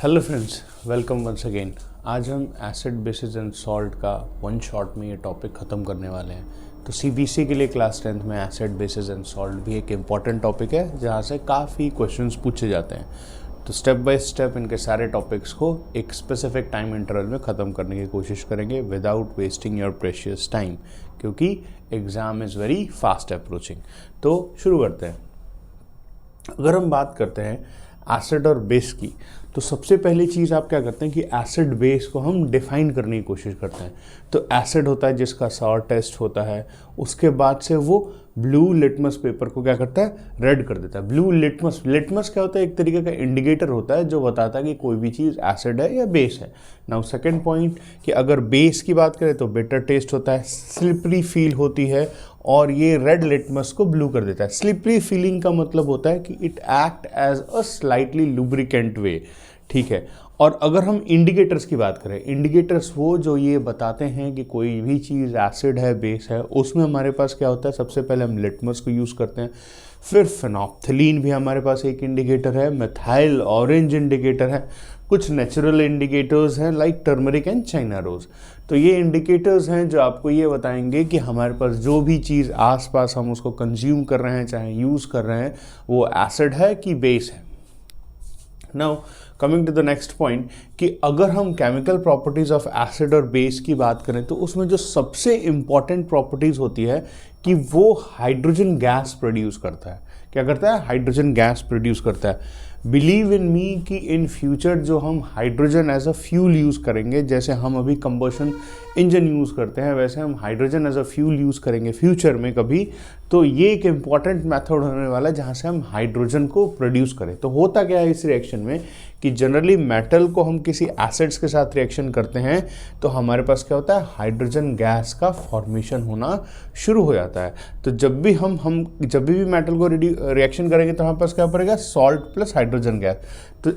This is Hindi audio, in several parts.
Hello friends, welcome once again. आज हम एसिड बेसिस एंड सॉल्ट का वन शॉट में ये टॉपिक ख़त्म करने वाले हैं। तो सीबीएसई के लिए क्लास 10th में एसिड बेसिस एंड सॉल्ट भी एक इम्पॉर्टेंट टॉपिक है जहाँ से काफ़ी क्वेश्चंस पूछे जाते हैं। तो स्टेप बाय स्टेप इनके सारे टॉपिक्स को एक स्पेसिफिक टाइम इंटरवल में ख़त्म करने की कोशिश करेंगे without wasting your precious time, क्योंकि exam is very fast approaching. तो शुरू करते हैं। अगर हम बात करते हैं एसिड और बेस की, तो सबसे पहली चीज़ आप क्या करते हैं कि एसिड बेस को हम डिफाइन करने की कोशिश करते हैं। तो एसिड होता है जिसका सॉर टेस्ट होता है, उसके बाद से वो ब्लू लिटमस पेपर को क्या करता है, रेड कर देता है। ब्लू लिटमस क्या होता है, एक तरीके का इंडिकेटर होता है जो बताता है कि कोई भी चीज़ एसिड है या बेस है। नाउ सेकेंड पॉइंट कि अगर बेस की बात करें तो बिटर टेस्ट होता है, स्लिपरी फील होती है और ये रेड लिटमस को ब्लू कर देता है। स्लिपरी फीलिंग का मतलब होता है कि it act as a slightly lubricant way, ठीक है। और अगर हम इंडिकेटर्स की बात करें, इंडिकेटर्स वो जो ये बताते हैं कि कोई भी चीज़ एसिड है बेस है, उसमें हमारे पास क्या होता है, सबसे पहले हम लिटमस को यूज़ करते हैं। फिर फेनोप्थलीन भी हमारे पास एक इंडिकेटर है, मिथाइल ऑरेंज इंडिकेटर है, कुछ नेचुरल इंडिकेटर्स हैं like turmeric and China rose. तो ये इंडिकेटर्स हैं जो आपको ये बताएंगे कि हमारे पास जो भी चीज़ आसपास हम उसको कंज्यूम कर रहे हैं, चाहे यूज़ कर रहे हैं, वो एसिड है कि बेस है। Now coming to the next point कि अगर हम केमिकल प्रॉपर्टीज़ ऑफ एसिड और बेस की बात करें तो उसमें जो सबसे इम्पॉर्टेंट प्रॉपर्टीज़ होती है कि वो हाइड्रोजन गैस प्रोड्यूस करता है। क्या करता है? हाइड्रोजन गैस प्रोड्यूस करता है। बिलीव इन मी कि इन फ्यूचर जो हम hydrogen as a fuel use करेंगे, जैसे हम अभी कंबशन इंजन यूज़ करते हैं, वैसे हम hydrogen as a fuel use करेंगे फ्यूचर में कभी। तो ये एक इम्पॉर्टेंट मेथड होने वाला है जहाँ से हम हाइड्रोजन को प्रोड्यूस करें। तो होता क्या है इस रिएक्शन में कि जनरली मेटल को हम किसी एसिड्स के साथ रिएक्शन करते हैं तो हमारे पास क्या होता है, हाइड्रोजन गैस का फॉर्मेशन होना शुरू हो जाता है। तो जब भी हम जब भी मेटल को रिएक्शन करेंगे तो हमारे पास क्या पड़ेगा, सॉल्ट प्लस हाइड्रोजन गैस। तो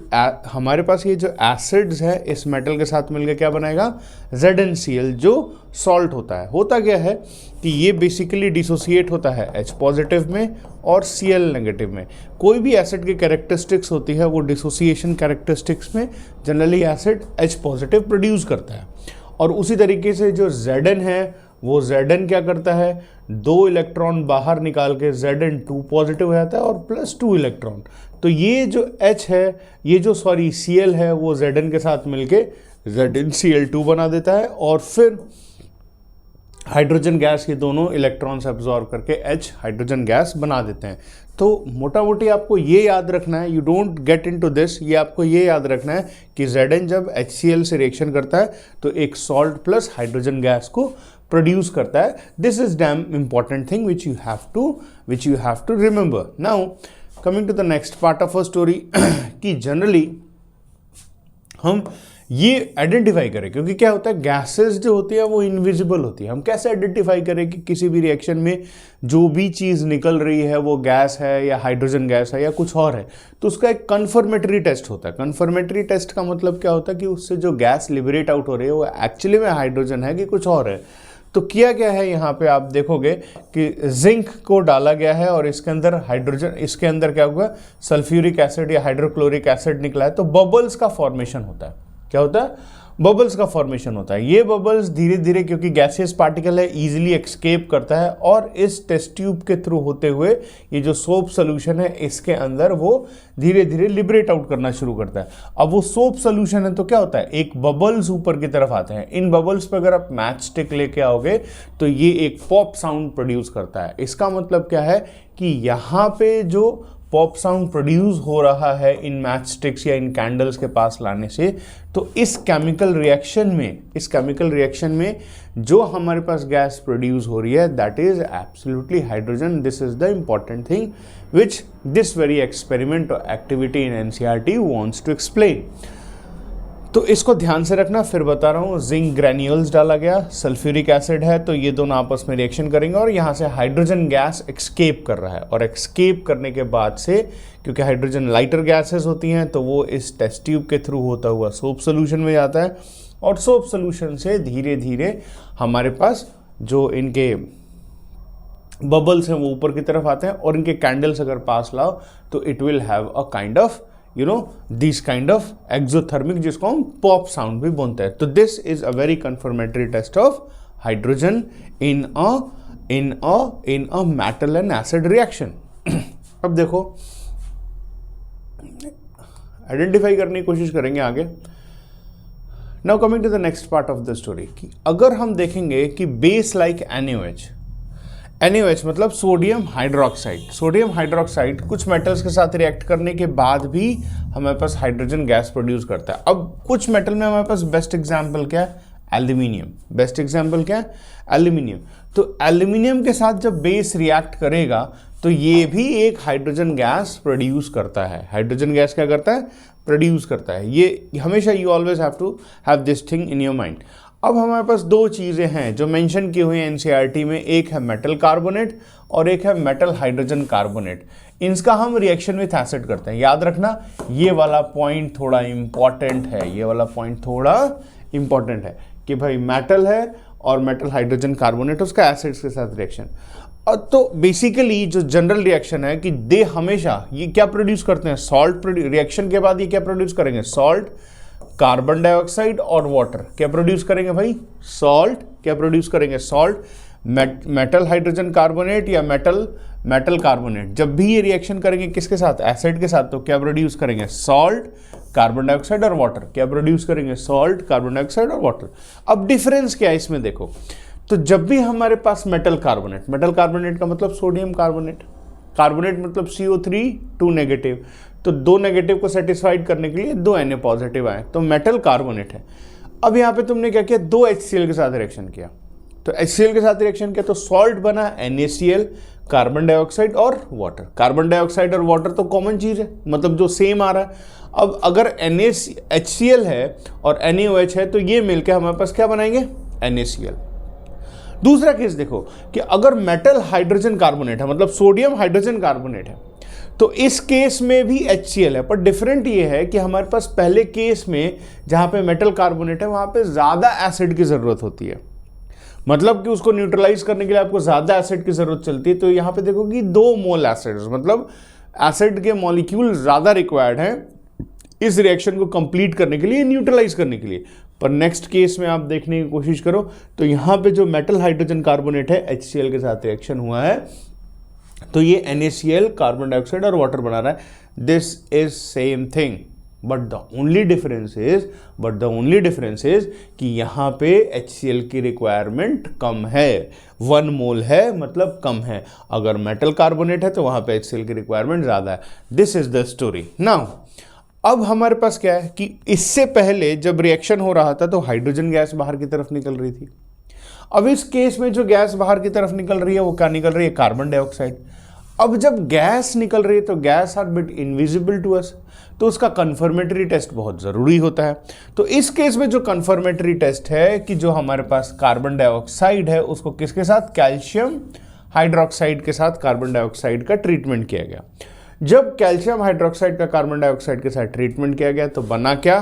हमारे पास ये जो एसिड्स है इस मेटल के साथ मिलकर क्या बनाएगा, ZnCl, जो सॉल्ट होता है। होता क्या है कि ये बेसिकली डिसोसिएट होता है H पॉजिटिव में और Cl नेगेटिव में। कोई भी एसिड की कैरेक्टरिस्टिक्स होती है वो डिसोसिएशन कैरेक्टरिस्टिक्स में generally acid H positive produce करता है। और उसी तरीके से जो Zn है वो Zn क्या करता है, 2 इलेक्ट्रॉन बाहर निकाल के Zn2 पॉजिटिव हो जाता है और +2 इलेक्ट्रॉन। तो ये जो H है, ये जो Cl है, वो Zn के साथ मिलके ZnCl2 बना देता है और फिर हाइड्रोजन गैस ये दोनों इलेक्ट्रॉन्स एब्जॉर्ब करके H हाइड्रोजन गैस बना देते हैं। तो मोटा मोटी आपको ये याद रखना है, you don't get into this, ये आपको ये याद रखना है कि Zn जब HCl से रिएक्शन करता है तो एक सॉल्ट प्लस हाइड्रोजन गैस को प्रोड्यूस करता है। This is damn important thing which you have to remember. Now coming to the next part of a story कि जनरली हम ये आइडेंटिफाई करें, क्योंकि क्या होता है, गैसेस जो होती है वो इनविजिबल होती है। हम कैसे आइडेंटिफाई करें कि किसी भी रिएक्शन में जो भी चीज़ निकल रही है वो गैस है या हाइड्रोजन गैस है या कुछ और है? तो उसका एक कन्फर्मेटरी टेस्ट होता है। कन्फर्मेटरी टेस्ट का मतलब क्या होता है कि उससे जो गैस लिबरेट आउट हो रही है वो एक्चुअली में हाइड्रोजन है कि कुछ और है। तो किया गया है यहाँ पे आप देखोगे कि जिंक को डाला गया है और इसके अंदर हाइड्रोजन, इसके अंदर क्या हुआ, सल्फ्यूरिक एसिड या हाइड्रोक्लोरिक एसिड निकला है। तो बबल्स का फॉर्मेशन होता है। क्या होता है? बबल्स का फॉर्मेशन होता है। ये बबल्स धीरे धीरे, क्योंकि गैसियस पार्टिकल है, इजीली एक्सकेप करता है और इस टेस्ट ट्यूब के थ्रू होते हुए ये जो सोप सोल्यूशन है इसके अंदर वो धीरे धीरे लिबरेट आउट करना शुरू करता है। अब वो सोप सोल्यूशन है तो क्या होता है, एक बबल्स ऊपर की तरफ आते हैं। इन बबल्स पे अगर आप मैच स्टिक लेके आओगे तो ये एक पॉप साउंड प्रोड्यूस करता है। इसका मतलब क्या है कि यहाँ पे जो पॉप साउंड प्रोड्यूस हो रहा है इन मैच स्टिक्स या इन कैंडल्स के पास लाने से, तो इस केमिकल रिएक्शन में जो हमारे पास गैस प्रोड्यूस हो रही है that is absolutely hydrogen. This is the important thing which this very experiment और activity in NCERT wants to explain. तो इसको ध्यान से रखना। फिर बता रहा हूँ, जिंक ग्रैन्यूल्स डाला गया, सल्फ्यूरिक एसिड है, तो ये दोनों आपस में रिएक्शन करेंगे और यहाँ से हाइड्रोजन गैस एक्सकेप कर रहा है। और एक्सकेप करने के बाद से, क्योंकि हाइड्रोजन लाइटर गैसेस होती हैं, तो वो इस टेस्ट ट्यूब के थ्रू होता हुआ सोप सोल्यूशन में जाता है और सोप सोल्यूशन से धीरे धीरे हमारे पास जो इनके बबल्स हैं वो ऊपर की तरफ आते हैं और इनके कैंडल्स अगर पास लाओ तो it will have a kind of you know this kind of exothermic, जिसको हम पॉप साउंड भी बोलते हैं. तो this is a very confirmatory test of hydrogen in a metal and acid reaction. अब देखो आइडेंटिफाई करने की कोशिश करेंगे आगे. Now coming to the next part of the story, कि अगर हम देखेंगे कि बेस लाइक NaOH मतलब सोडियम हाइड्रोक्साइड. सोडियम हाइड्रोक्साइड कुछ मेटल्स के साथ रिएक्ट करने के बाद भी हमारे पास हाइड्रोजन गैस प्रोड्यूस करता है. अब कुछ मेटल में हमारे पास बेस्ट एग्जांपल क्या है? एल्यूमिनियम. बेस्ट एग्जांपल क्या है? एल्यूमिनियम. तो एल्यूमिनियम के साथ जब बेस रिएक्ट करेगा तो ये भी एक हाइड्रोजन गैस प्रोड्यूस करता है. हाइड्रोजन गैस क्या करता है? प्रोड्यूस करता है. ये हमेशा you always have to have this thing in your mind. अब हमारे पास दो चीज़ें हैं जो मेंशन की हुई हैं एनसीईआरटी में. एक है मेटल कार्बोनेट और एक है मेटल हाइड्रोजन कार्बोनेट. इनका हम रिएक्शन विथ एसिड करते हैं. याद रखना ये वाला पॉइंट थोड़ा इंपॉर्टेंट है. ये वाला पॉइंट थोड़ा इंपॉर्टेंट है कि भाई मेटल है और मेटल हाइड्रोजन कार्बोनेट, उसका एसिड्स के साथ रिएक्शन. तो बेसिकली जो जनरल रिएक्शन है कि दे हमेशा ये क्या प्रोड्यूस करते हैं? सॉल्ट. रिएक्शन के बाद ये क्या प्रोड्यूस करेंगे? सॉल्ट, कार्बन डाइऑक्साइड और वाटर. क्या प्रोड्यूस करेंगे भाई? सॉल्ट. क्या प्रोड्यूस करेंगे? सॉल्ट. मेटल हाइड्रोजन कार्बोनेट या मेटल कार्बोनेट, जब भी ये रिएक्शन करेंगे किसके साथ? एसिड के साथ. तो क्या प्रोड्यूस करेंगे? सॉल्ट, कार्बन डाइऑक्साइड और वाटर. क्या प्रोड्यूस करेंगे? सॉल्ट, कार्बन डाइऑक्साइड और वाटर. अब डिफरेंस क्या है इसमें देखो. तो जब भी हमारे पास मेटल कार्बोनेट का मतलब सोडियम कार्बोनेट मतलब CO3 2 नेगेटिव. तो 2 नेगेटिव को सेटिस्फाइड करने के लिए 2 Na पॉजिटिव आए, तो मेटल कार्बोनेट है. अब यहाँ पे तुमने क्या किया? 2 HCl के साथ रिएक्शन किया. तो HCl के साथ रिएक्शन किया तो सॉल्ट बना NaCl, कार्बन डाइऑक्साइड और वाटर. कार्बन डाइऑक्साइड और वाटर तो कॉमन चीज़ है, मतलब जो सेम आ रहा है. अब अगर HCl है और NaOH है तो ये मिलकर हमारे पास क्या बनाएंगे? NaCl. दूसरा केस देखो कि अगर मेटल हाइड्रोजन कार्बोनेट है, मतलब सोडियम हाइड्रोजन कार्बोनेट है, तो इस केस में भी HCl है. पर डिफरेंट ये है कि हमारे पास पहले केस में जहां पे मेटल कार्बोनेट है वहां पे ज़्यादा एसिड की ज़रूरत होती है, मतलब कि उसको न्यूट्रलाइज करने के लिए आपको ज़्यादा एसिड की ज़रूरत चलती है. तो यहाँ पे देखो कि 2 मोल एसिड्स, मतलब एसिड के मॉलिक्यूल ज़्यादा रिक्वायर्ड हैं इस रिएक्शन को कंप्लीट करने के लिए, न्यूट्रलाइज करने के लिए. पर नेक्स्ट केस में आप देखने की कोशिश करो तो यहाँ पे जो मेटल हाइड्रोजन कार्बोनेट है HCl के साथ रिएक्शन हुआ है तो ये NaCl, कार्बन डाइऑक्साइड और वाटर बना रहा है. This is same thing but the only difference is कि यहाँ पे HCl की रिक्वायरमेंट कम है. 1 मोल है मतलब कम है. अगर मेटल कार्बोनेट है तो वहाँ पे HCl की रिक्वायरमेंट ज़्यादा है. This is the story. Now अब हमारे पास क्या है कि इससे पहले जब रिएक्शन हो रहा था तो हाइड्रोजन गैस बाहर की तरफ निकल रही थी. अब इस केस में जो गैस बाहर की तरफ निकल रही है वो क्या निकल रही है? Carbon dioxide. अब जब गैस निकल रही है तो gas are bit invisible to us, तो उसका कन्फर्मेटरी टेस्ट बहुत ज़रूरी होता है. तो इस केस में जो कन्फर्मेटरी टेस्ट है कि जो हमारे पास कार्बन डाइऑक्साइड है उसको किसके साथ? कैल्शियम हाइड्रोक्साइड के साथ कार्बन डाइऑक्साइड का ट्रीटमेंट किया गया. जब कैल्शियम हाइड्रोक्साइड का कार्बन डाइऑक्साइड के साथ ट्रीटमेंट किया गया तो बना क्या?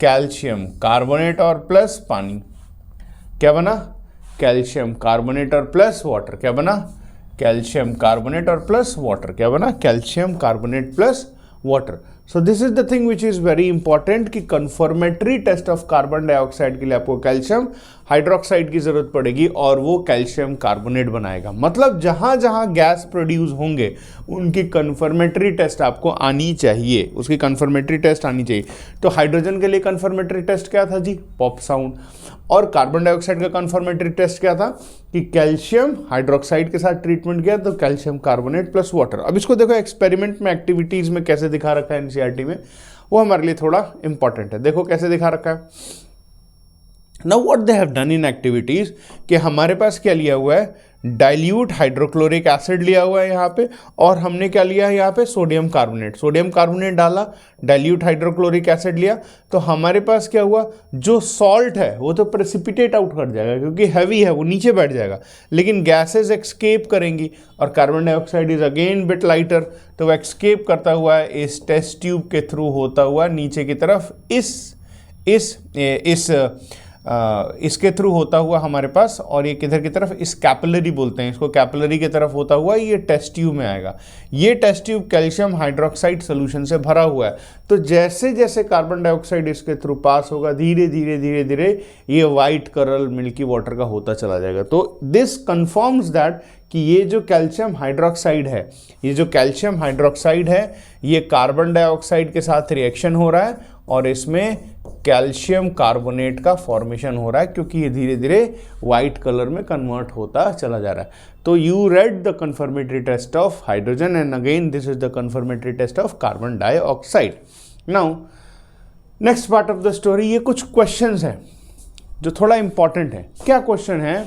कैल्शियम कार्बोनेट और प्लस पानी. क्या बना? कैल्शियम कार्बोनेट और प्लस वाटर. क्या बना? कैल्शियम कार्बोनेट और प्लस वाटर. क्या बना? Calcium carbonate plus water. So this is the thing which is very important कि confirmatory test of carbon dioxide के लिए आपको कैल्शियम हाइड्रोक्साइड की जरूरत पड़ेगी और वो कैल्शियम कार्बोनेट बनाएगा. मतलब जहां जहां गैस प्रोड्यूस होंगे उनकी कन्फर्मेटरी टेस्ट आपको आनी चाहिए, उसकी कन्फर्मेटरी टेस्ट आनी चाहिए. तो हाइड्रोजन के लिए कन्फर्मेटरी टेस्ट क्या था जी? Pop sound. और कार्बन डाइऑक्साइड का कन्फर्मेटरी टेस्ट क्या था कि कैल्शियम हाइड्रोक्साइड के साथ ट्रीटमेंट किया तो कैल्शियम कार्बोनेट प्लस वाटर. अब इसको देखो एक्सपेरिमेंट में एक्टिविटीज में कैसे दिखा रखा है एनसीईआरटी में, वो हमारे लिए थोड़ा इंपॉर्टेंट है. देखो कैसे दिखा रखा है. Now what they have done in activities कि हमारे पास क्या लिया हुआ है? डाइल्यूट हाइड्रोक्लोरिक एसिड लिया हुआ है यहाँ पे, और हमने क्या लिया है यहाँ पे? सोडियम कार्बोनेट डाला, डाइल्यूट हाइड्रोक्लोरिक एसिड लिया. तो हमारे पास क्या हुआ? जो सॉल्ट है वो तो प्रेसिपिटेट आउट कर जाएगा क्योंकि हैवी है, वो नीचे बैठ जाएगा, लेकिन गैसेज एक्सकेप करेंगी. और carbon dioxide is again bit lighter, तो वो एक्सकेप करता हुआ इस टेस्ट ट्यूब के थ्रू होता हुआ नीचे की तरफ इस इसके थ्रू होता हुआ हमारे पास, और ये किधर की तरफ, इस कैपिलरी बोलते हैं इसको, कैपिलरी की तरफ होता हुआ ये टेस्ट ट्यूब में आएगा। ये test tube calcium hydroxide solution से भरा हुआ है। तो जैसे जैसे कार्बन डाइऑक्साइड इसके थ्रू पास होगा, धीरे धीरे धीरे धीरे ये वाइट कलर मिल्की वाटर का होता चला जाएगा। तो दिस कंफर्म्स दैट कि ये जो कैल्शियम हाइड्रोक्साइड है, ये कार्बन डाइऑक्साइड के साथ रिएक्शन हो रहा है और इसमें कैल्शियम कार्बोनेट का फॉर्मेशन हो रहा है, क्योंकि ये धीरे धीरे वाइट कलर में कन्वर्ट होता चला जा रहा है। तो you read the confirmatory test of hydrogen and again this is the confirmatory test of carbon dioxide. Now next part of the story, ये कुछ क्वेश्चंस हैं जो थोड़ा इंपॉर्टेंट है। क्या क्वेश्चन है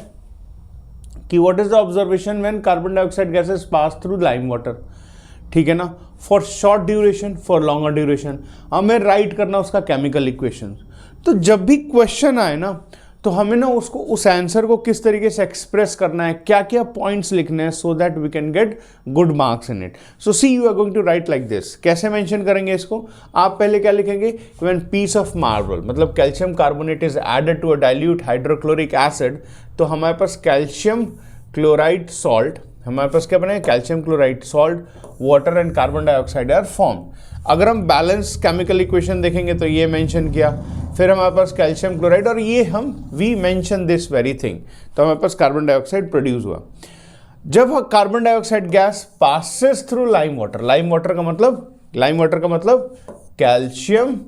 कि what is the observation when carbon dioxide gases pass through lime water, ठीक है ना, for short duration, for longer duration, हमें राइट करना उसका केमिकल इक्वेशन। तो जब भी क्वेश्चन आए ना, तो हमें ना उसको, उस आंसर को किस तरीके से एक्सप्रेस करना है, क्या क्या पॉइंट्स लिखने हैं, so that we can get good marks in it. So see you are going to write like this. कैसे मेंशन करेंगे इसको, आप पहले क्या लिखेंगे, व्हेन पीस ऑफ मार्बल, मतलब calcium carbonate is added to a dilute hydrochloric acid, तो हमारे पास कैल्शियम क्लोराइड सॉल्ट, हमारे पास क्या बने, calcium chloride salt, water and carbon dioxide are form. अगर हम बैलेंस केमिकल इक्वेशन देखेंगे तो ये मेंशन किया, फिर हमारे पास कैल्शियम क्लोराइड, और ये we mention this very thing, तो हमारे पास कार्बन डाइऑक्साइड प्रोड्यूस हुआ। जब carbon dioxide gas passes through lime water, lime water का मतलब कैल्शियम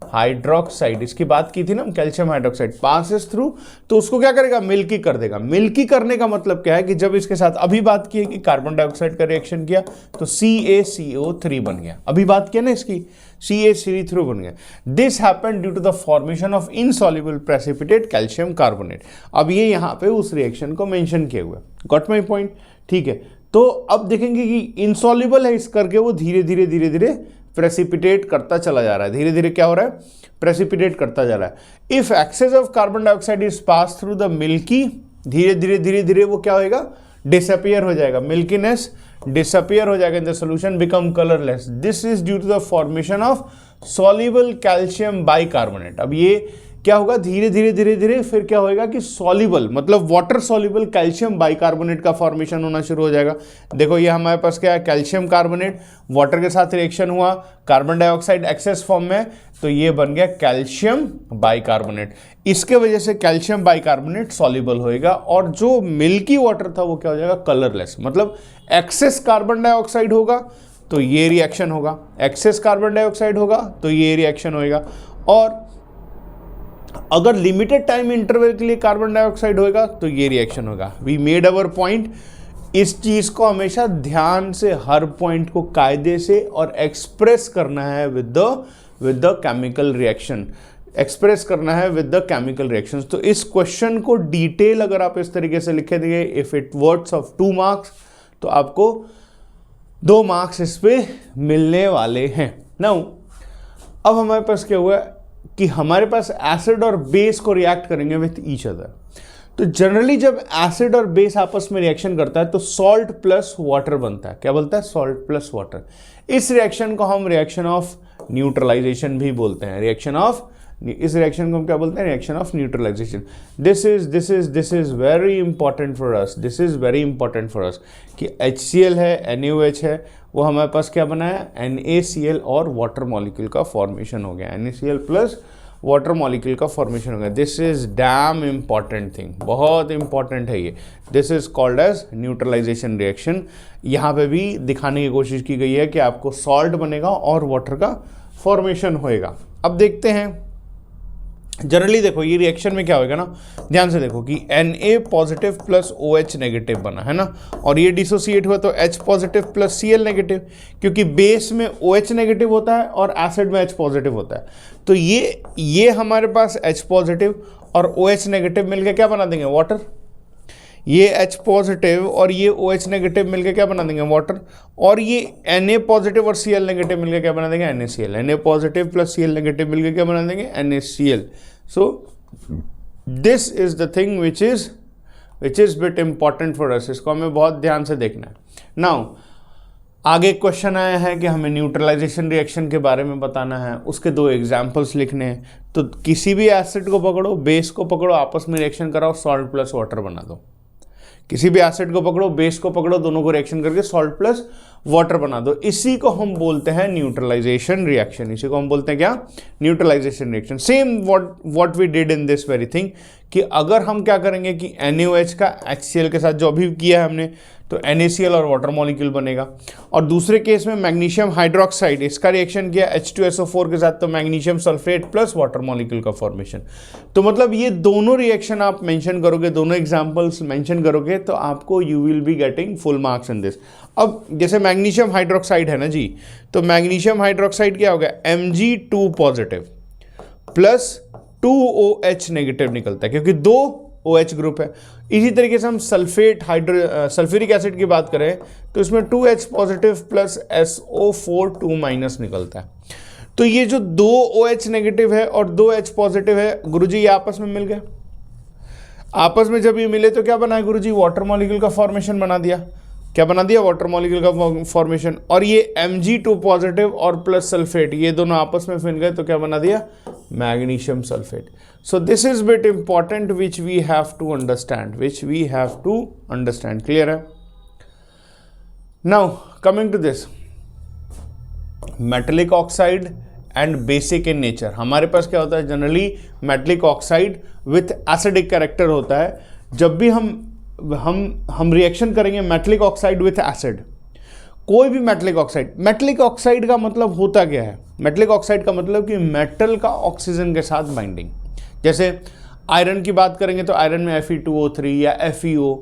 हाइड्रोक्साइड, इसकी बात की थी ना, कैल्शियम हाइड्रोक्साइड पासेस थ्रू, तो उसको क्या करेगा, मिल्की कर देगा। मिल्की करने का मतलब क्या है कि जब इसके साथ अभी बात की है कि कार्बन डाइऑक्साइड का रिएक्शन किया तो CaCO3 बन गया, अभी बात किया ना इसकी, CaCO3 बन गया। This happened due to the formation of insoluble precipitate calcium carbonate. अब ये यहाँ पे उस रिएक्शन को मेंशन किया हुआ है, गॉट माई पॉइंट, ठीक है। तो अब देखेंगे कि इनसॉल्युबल है, इस करके वो धीरे धीरे प्रेसिपिटेट करता चला जा रहा है, धीरे धीरे क्या हो रहा है, प्रेसिपिटेट करता जा रहा है। If excess of carbon dioxide is pass through the milky, धीरे धीरे वो क्या होएगा, डिसअपियर हो जाएगा, मिल्कीनेस डिसअपियर हो जाएगा in the solution, become colourless. This is due to the formation of soluble calcium bicarbonate. अब ये क्या होगा, धीरे धीरे फिर क्या होएगा कि सॉल्युबल, मतलब वाटर सॉल्युबल कैल्शियम बाइकार्बोनेट का फॉर्मेशन होना शुरू हो जाएगा। देखो ये हमारे पास क्या है, कैल्शियम कार्बोनेट, वाटर के साथ रिएक्शन हुआ, कार्बन डाइऑक्साइड एक्सेस फॉर्म में, तो ये बन गया कैल्शियम बाइकार्बोनेट। इसके वजह से कैल्शियम बाइकार्बोनेट सॉल्युबल होएगा, और जो मिल्की वाटर था वो क्या हो जाएगा, कलरलेस। मतलब एक्सेस कार्बन डाइऑक्साइड होगा तो ये रिएक्शन होगा, एक्सेस कार्बन डाइऑक्साइड होगा तो ये रिएक्शन होएगा, और अगर लिमिटेड टाइम इंटरवल के लिए कार्बन डाइऑक्साइड होगा तो ये रिएक्शन होगा। We made our point. इस चीज को हमेशा ध्यान से, हर पॉइंट को कायदे से और एक्सप्रेस करना है with the chemical reaction, express करना है विद द केमिकल रिएक्शंस। तो इस क्वेश्चन को डिटेल अगर आप इस तरीके से लिखे दिए, if it words of 2 marks, तो आपको 2 मार्क्स इस पे मिलने वाले हैं। नाउ अब हमारे पास क्या हुआ कि हमारे पास एसिड और बेस को रिएक्ट करेंगे विथ ईच अदर। तो जनरली जब एसिड और बेस आपस में रिएक्शन करता है तो सॉल्ट प्लस वाटर बनता है। क्या बनता है? Salt plus water. इस रिएक्शन को हम रिएक्शन ऑफ न्यूट्रलाइजेशन भी बोलते हैं। इस रिएक्शन को हम क्या बोलते हैं? Reaction of neutralisation. This is very important for us. This is very important for us कि HCl है, NaOH है, वो हमारे पास क्या बना है? NaCl और वाटर मॉलिक्यूल का फॉर्मेशन हो गया। NaCl प्लस वाटर मॉलिक्यूल का फॉर्मेशन हो गया। This is damn important thing, बहुत इंपॉर्टेंट है ये। This is called as neutralisation reaction. यहाँ पे भी दिखाने की कोशिश की गई है कि आपको सॉल्ट बनेगा और वाटर का फॉर्मेशन होएगा। अब देखते हैं जनरली, देखो ये रिएक्शन में क्या होगा ना, ध्यान से देखो कि Na positive plus OH negative बना है ना, और ये डिसोसिएट हुआ तो H positive plus Cl negative, क्योंकि बेस में OH नेगेटिव होता है और एसिड में H पॉजिटिव होता है। तो ये हमारे पास H पॉजिटिव और OH नेगेटिव मिलकर क्या बना देंगे? वाटर। ये H पॉजिटिव और ये OH नेगेटिव मिलकर क्या बना देंगे? वाटर। और ये Na पॉजिटिव और Cl नेगेटिव मिलकर क्या बना देंगे? NaCl। Na positive plus Cl negative मिलकर क्या बना देंगे? NaCl। So this is the thing which is bit important for us. इसको हमें बहुत ध्यान से देखना है। नाउ आगे क्वेश्चन आया है कि हमें न्यूट्रलाइजेशन रिएक्शन के बारे में बताना है, उसके 2 एग्जाम्पल्स लिखने हैं। तो किसी भी एसिड को पकड़ो, बेस को पकड़ो, आपस में रिएक्शन कराओ, सॉल्ट प्लस वाटर बना दो। किसी भी एसिड को पकड़ो, बेस को पकड़ो, दोनों को रिएक्शन करके सॉल्ट प्लस वाटर बना दो। इसी को हम बोलते हैं न्यूट्रलाइजेशन रिएक्शन। इसी को हम बोलते हैं क्या? Neutralisation reaction. Same what we did in this very thing, कि अगर हम क्या करेंगे कि NaOH का HCl के साथ जो अभी किया है हमने, तो NaCl और वाटर मॉलिक्यूल बनेगा। और दूसरे केस में मैग्नीशियम हाइड्रोक्साइड, इसका रिएक्शन किया H2SO4 के साथ, तो magnesium sulphate plus water molecule का फॉर्मेशन। तो मतलब ये दोनों रिएक्शन आप मेंशन करोगे, दोनों एग्जांपल्स मेंशन करोगे, तो आपको you will be getting full marks in this. अब जैसे मैग्नीशियम हाइड्रोक्साइड है ना जी, तो मैग्नीशियम हाइड्रोक्साइड क्या हो गया? Mg2 positive plus 2OH negative निकलता है, क्योंकि 2 OH ग्रुप है। इसी तरीके से हम सल्फ्यूरिक एसिड की बात करें तो इसमें 2H positive plus SO4 2 minus निकलता है। तो ये जो 2 OH नेगेटिव है और 2H पॉजिटिव है, गुरुजी ये आपस में मिल गए। आपस में जब ये मिले तो क्या बना है गुरुजी? वाटर मॉलिक्यूल का फॉर्मेशन बना दिया। क्या बना दिया? वाटर मॉलिक्यूल का फॉर्मेशन। और ये Mg2 पॉजिटिव और प्लस सल्फेट, ये दोनों आपस में मिल गए तो क्या बना दिया? Magnesium sulphate. So this is bit important which we have to understand, clear है? Now coming to this, metallic oxide and basic in nature। हमारे पास क्या होता है? Generally metallic oxide with acidic character होता है। जब भी हम रिएक्शन करेंगे मेटलिक ऑक्साइड विथ एसिड, कोई भी मेटलिक ऑक्साइड का मतलब होता क्या है? मेटलिक ऑक्साइड का मतलब कि मेटल का ऑक्सीजन के साथ बाइंडिंग। जैसे आयरन की बात करेंगे तो आयरन में Fe2O3 या FeO,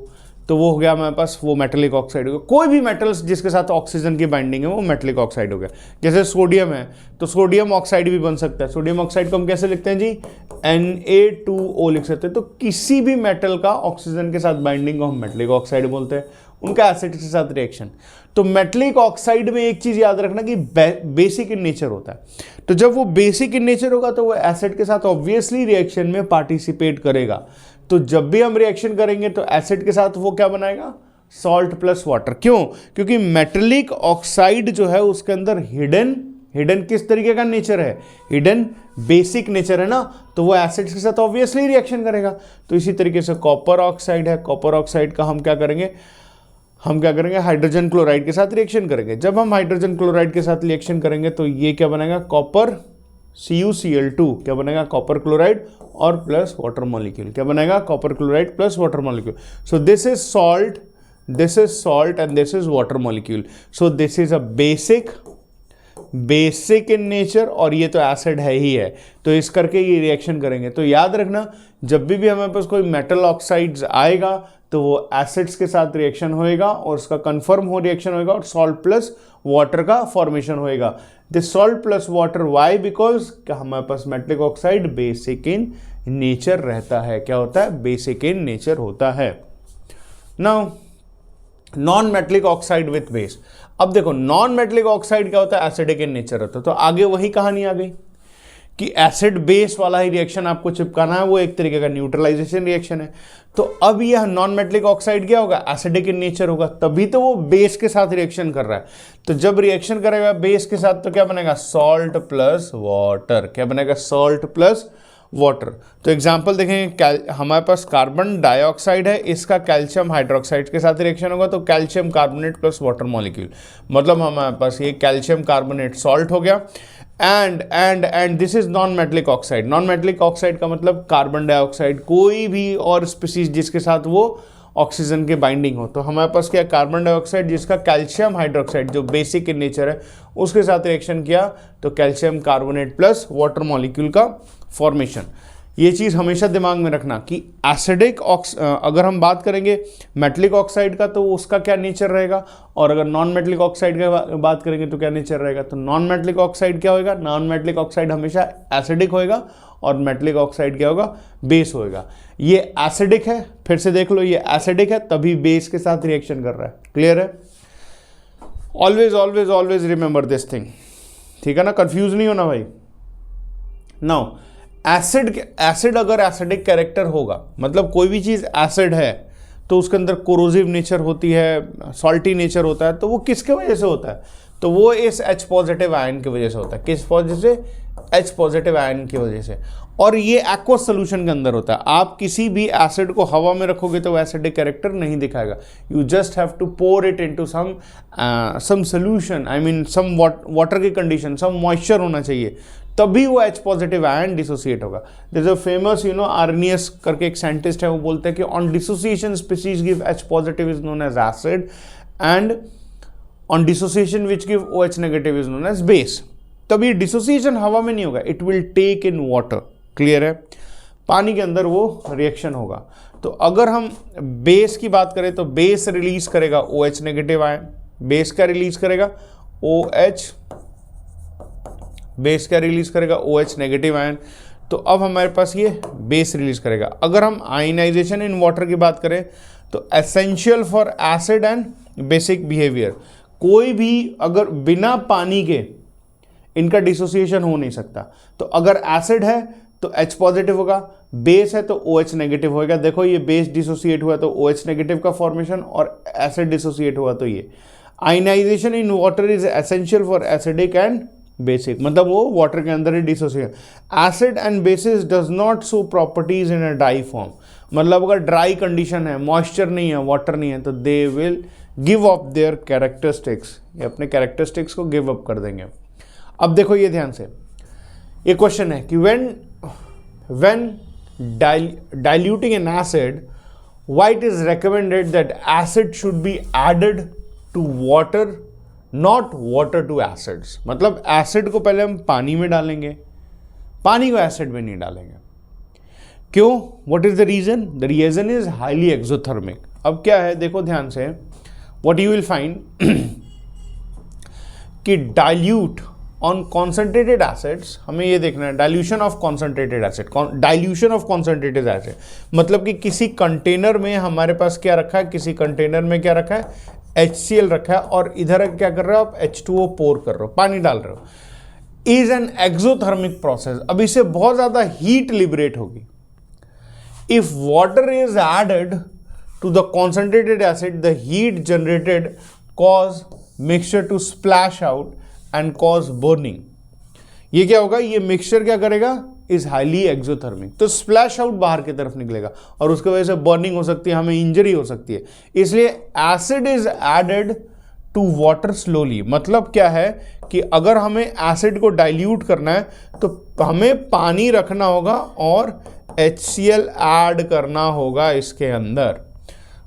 तो वो हो गया हमारे पास, वो मेटलिक ऑक्साइड हो गया। कोई भी मेटल्स जिसके साथ ऑक्सीजन की बाइंडिंग है वो मेटलिक ऑक्साइड हो गया। जैसे सोडियम है तो सोडियम ऑक्साइड भी बन सकता है। सोडियम ऑक्साइड को हम कैसे लिखते हैं जी? Na2O लिख सकते हैं। तो किसी भी मेटल का ऑक्सीजन के साथ बाइंडिंग को हम मेटलिक ऑक्साइड बोलते हैं, उनका एसिड के साथ रिएक्शन। तो मेटलिक ऑक्साइड में एक चीज याद रखना कि बेसिक इन नेचर होता है। तो जब वो बेसिक इन नेचर होगा तो वो एसिड के साथ ऑब्वियसली रिएक्शन में पार्टिसिपेट करेगा। तो जब भी हम रिएक्शन करेंगे तो एसिड के साथ वो क्या बनाएगा? Salt plus water. क्यों? क्योंकि मेटलिक ऑक्साइड जो है उसके अंदर हिडन किस तरीके का नेचर है? हिडन बेसिक नेचर है ना, तो वो एसिड्स के साथ ऑब्वियसली रिएक्शन करेगा। तो इसी तरीके से कॉपर ऑक्साइड है, कॉपर ऑक्साइड का हम क्या करेंगे? हाइड्रोजन क्लोराइड के साथ रिएक्शन करेंगे। जब हम हाइड्रोजन क्लोराइड के साथ रिएक्शन करेंगे तो ये क्या बनेगा? कॉपर CuCl2 क्या बनेगा? कॉपर क्लोराइड और प्लस वाटर मॉलिक्यूल। क्या बनेगा? Copper chloride plus water molecule. So this is salt and this is water molecule. So this is a basic in nature, और ये तो एसिड है ही है, तो इस करके ये रिएक्शन करेंगे। तो याद रखना, जब भी हमारे पास कोई मेटल ऑक्साइड्स आएगा तो वो एसिड्स के साथ रिएक्शन होएगा और उसका कंफर्म हो रिएक्शन होएगा और सॉल्ट प्लस वाटर का फॉर्मेशन होएगा। This salt plus water, why? Because हमारे पास metallic oxide basic in nature रहता है। क्या होता है? बेसिक इन नेचर होता है। Now non metallic oxide with base. अब देखो, नॉन मेटलिक ऑक्साइड क्या होता है? एसिडिक इन नेचर होता है। तो आगे वही कहानी आ गई कि एसिड बेस वाला ही रिएक्शन आपको चिपकाना है, वो एक तरीके का न्यूट्रलाइजेशन रिएक्शन है। तो अब यह नॉन मेटलिक ऑक्साइड क्या होगा? एसिडिक इन नेचर होगा, तभी तो वो बेस के साथ रिएक्शन कर रहा है। तो जब रिएक्शन करेगा बेस के साथ तो क्या बनेगा? Salt plus water. क्या बनेगा? Salt plus water. तो एग्जांपल देखेंगे, हमारे पास कार्बन डाइऑक्साइड है, इसका कैल्शियम हाइड्रोक्साइड के साथ रिएक्शन होगा तो calcium carbonate plus water molecule, मतलब हमारे पास ये कैल्शियम कार्बोनेट सॉल्ट हो गया। And this is non metallic oxide. Non metallic oxide का मतलब कार्बन डाइऑक्साइड, कोई भी और स्पीसीज जिसके साथ वो ऑक्सीजन के बाइंडिंग हो। तो हमारे पास क्या? कार्बन डाइऑक्साइड जिसका कैल्शियम हाइड्रोक्साइड जो बेसिक इन नेचर है उसके साथ रिएक्शन किया तो calcium carbonate plus water molecule का फॉर्मेशन। ये चीज़ हमेशा दिमाग में रखना कि एसिडिक अगर हम बात करेंगे मेटलिक ऑक्साइड का तो उसका क्या नेचर रहेगा, और अगर नॉन मेटलिक ऑक्साइड का बात करेंगे तो क्या नेचर रहेगा। तो नॉन मेटलिक ऑक्साइड क्या होगा? नॉन मेटलिक ऑक्साइड हमेशा एसिडिक होएगा और मेटलिक ऑक्साइड क्या होगा? बेस होएगा। ये एसिडिक है, फिर से देख लो, ये एसिडिक है तभी बेस के साथ रिएक्शन कर रहा है। क्लियर है? Always always always remember this thing, ठीक है ना? कंफ्यूज नहीं होना भाई। नाउ एसिड अगर एसिडिक कैरेक्टर होगा, मतलब कोई भी चीज़ एसिड है तो उसके अंदर कोरोसिव नेचर होती है, सॉल्टी नेचर होता है, तो वो किसके वजह से होता है? तो वो इस H पॉजिटिव आयन की वजह से होता है। किस वजह से? H पॉजिटिव आयन की वजह से। और ये एक्वस सोल्यूशन के अंदर होता है। आप किसी भी एसिड को हवा में रखोगे तो एसिडिक कैरेक्टर नहीं दिखाएगा। You just have to pour it into some solution, I mean some water की कंडीशन, सम मॉइस्चर होना चाहिए, तभी वो H पॉजिटिव आयन डिसोसिएट होगा। दिस अ फेमस आर्नियस करके एक साइंटिस्ट है, वो बोलते हैं कि on dissociation species give H positive is known as acid and on dissociation which give OH negative is known as base. तब ये डिसोसिएशन हवा में नहीं होगा, it will take in water. Clear है? पानी के अंदर वो रिएक्शन होगा। तो अगर हम बेस की बात करें तो बेस रिलीज करेगा OH नेगेटिव आयन। बेस का रिलीज करेगा OH, बेस का रिलीज करेगा OH नेगेटिव आयन। तो अब हमारे पास ये बेस रिलीज करेगा। अगर हम आयनाइजेशन इन वाटर की बात करें तो essential for acid and basic behaviour, कोई भी अगर बिना पानी के इनका डिसोसिएशन हो नहीं सकता। तो अगर एसिड है तो H पॉजिटिव होगा, बेस है तो OH नेगेटिव होगा। देखो ये बेस डिसोसिएट हुआ तो OH नेगेटिव का फॉर्मेशन, और एसिड डिसोसिएट हुआ तो ये। Ionization in water is essential for acidic and basic, मतलब वो वाटर के अंदर ही dissociate. Acid and basis does not show properties in a dry form, मतलब अगर ड्राई कंडीशन है, मॉइस्चर नहीं है, वाटर नहीं है, तो they will give up there characteristics, ये अपने कैरेक्टरिस्टिक्स को गिव अप कर देंगे। अब देखो ये ध्यान से, ये क्वेश्चन है कि when diluting an acid, why it is recommended that acid should be added to water, not water to acids। मतलब एसिड को पहले हम पानी में डालेंगे, पानी को एसिड में नहीं डालेंगे। क्यों? what is the reason? The reason is highly exothermic। अब क्या है, देखो ध्यान से, what you will find कि dilute ऑन कॉन्सेंट्रेटेड एसिड्स, हमें ये देखना है dilution of concentrated acid. Dilution of concentrated acid मतलब कि किसी कंटेनर में हमारे पास क्या रखा है, किसी कंटेनर में क्या रखा है, HCl रखा है, और इधर क्या कर रहे हो आप, H2O पोर कर रहे हो, पानी डाल रहे हो, इज एन एक्सोथर्मिक प्रोसेस। अब इससे बहुत ज्यादा हीट लिबरेट होगी। If water is added to the concentrated acid, the heat generated cause mixture to splash out and cause burning. ये क्या होगा, ये मिक्सचर क्या करेगा, इज हाईली एक्सोथर्मिक, तो स्प्लैश आउट बाहर की तरफ निकलेगा और उसकी वजह से बर्निंग हो सकती है, हमें इंजरी हो सकती है। इसलिए acid is added to water slowly. मतलब क्या है कि अगर हमें एसिड को डाइल्यूट करना है तो हमें पानी रखना होगा और HCl ऐड करना होगा, इसके अंदर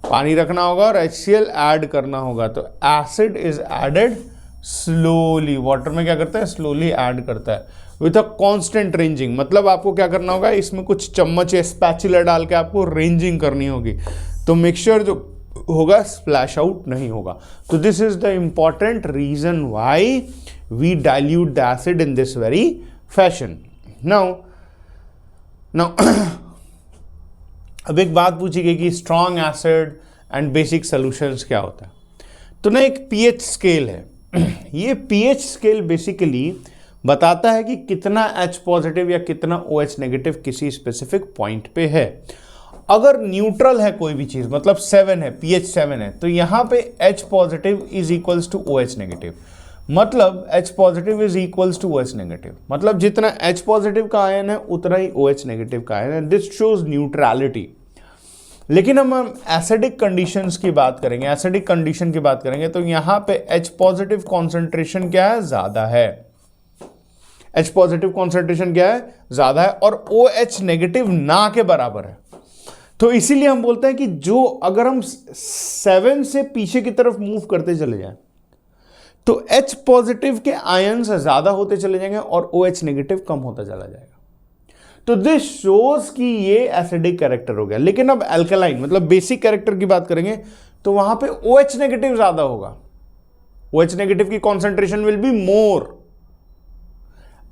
पानी रखना होगा और HCl ऐड करना होगा। तो acid is added slowly, water में क्या करता है, स्लोली ऐड करता है विथ अ कांस्टेंट रेंजिंग। मतलब आपको क्या करना होगा, इसमें कुछ चम्मच या स्पैचुला डाल के आपको रेंजिंग करनी होगी, तो मिक्सचर जो होगा स्प्लैश आउट नहीं होगा। तो this is the important reason why we dilute the acid in this very fashion. Now अब एक बात पूछी गई कि strong acid and basic solutions क्या होता है। तो ना एक पीएच स्केल है। ये पीएच स्केल बेसिकली बताता है कि कितना H पॉजिटिव या कितना OH नेगेटिव किसी स्पेसिफिक पॉइंट पे है। अगर न्यूट्रल है कोई भी चीज, मतलब 7 है, pH 7 है, तो यहां पे H positive is equals to OH negative, मतलब H positive is equals to OH negative, मतलब जितना H पॉजिटिव का आयन है उतना ही OH नेगेटिव का आयन है। This shows neutrality. लेकिन हम एसिडिक कंडीशंस की बात करेंगे, एसिडिक कंडीशन की बात करेंगे, तो यहां पे H पॉजिटिव कॉन्सेंट्रेशन क्या है, ज्यादा है। H पॉजिटिव कॉन्सेंट्रेशन क्या है, ज्यादा है, और OH नेगेटिव ना के बराबर है। तो इसीलिए हम बोलते हैं कि जो अगर हम 7 से पीछे की तरफ मूव करते चले जाएं तो H पॉजिटिव के आयन्स ज्यादा होते चले जाएंगे और OH नेगेटिव कम होता चला जाएगा। तो दिस शोज कि ये एसिडिक कैरेक्टर हो गया। लेकिन अब अल्कलाइन मतलब बेसिक कैरेक्टर की बात करेंगे तो वहां पे OH नेगेटिव ज्यादा होगा। OH नेगेटिव की concentration will be more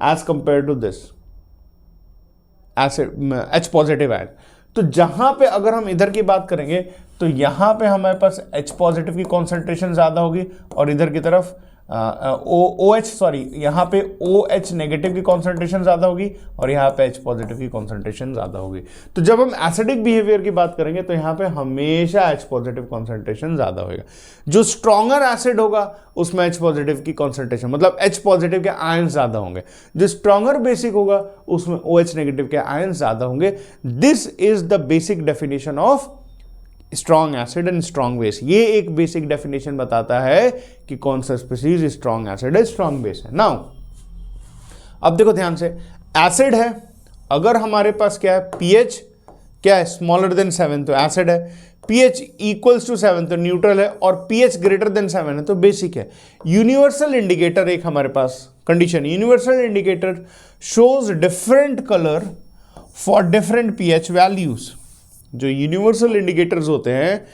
as compare to this acid H positive ion. तो जहां पे अगर हम इधर की बात करेंगे तो यहां पे हमारे पास H पॉजिटिव की कॉन्सेंट्रेशन ज्यादा होगी और इधर की तरफ OH सॉरी यहाँ पे OH नेगेटिव की कॉन्सेंट्रेशन ज़्यादा होगी और यहाँ पे H पॉजिटिव की कॉन्सेंट्रेशन ज़्यादा होगी। तो जब हम एसिडिक बिहेवियर की बात करेंगे तो यहाँ पे हमेशा H पॉजिटिव कॉन्सेंट्रेशन ज़्यादा होगा। जो स्ट्रॉन्गर एसिड होगा उसमें H पॉजिटिव की कॉन्सेंट्रेशन मतलब H पॉजिटिव के आयन ज़्यादा होंगे। जो स्ट्रॉन्गर बेसिक होगा उसमें OH नेगेटिव के आयन ज़्यादा होंगे। This is the basic definition of strong acid and strong base. ये एक बेसिक डेफिनेशन बताता है कि कौन सा स्पीसीज स्ट्रॉन्ग एसिड है, स्ट्रॉन्ग बेस है। नाउ अब देखो ध्यान से, एसिड है, अगर हमारे पास क्या है pH क्या है स्मॉलर देन 7 तो एसिड है, pH इक्वल्स टू 7 तो न्यूट्रल है और pH ग्रेटर देन 7 है तो बेसिक है। यूनिवर्सल इंडिकेटर एक हमारे पास condition, universal indicator shows different colour for different pH values. जो यूनिवर्सल इंडिकेटर्स होते हैं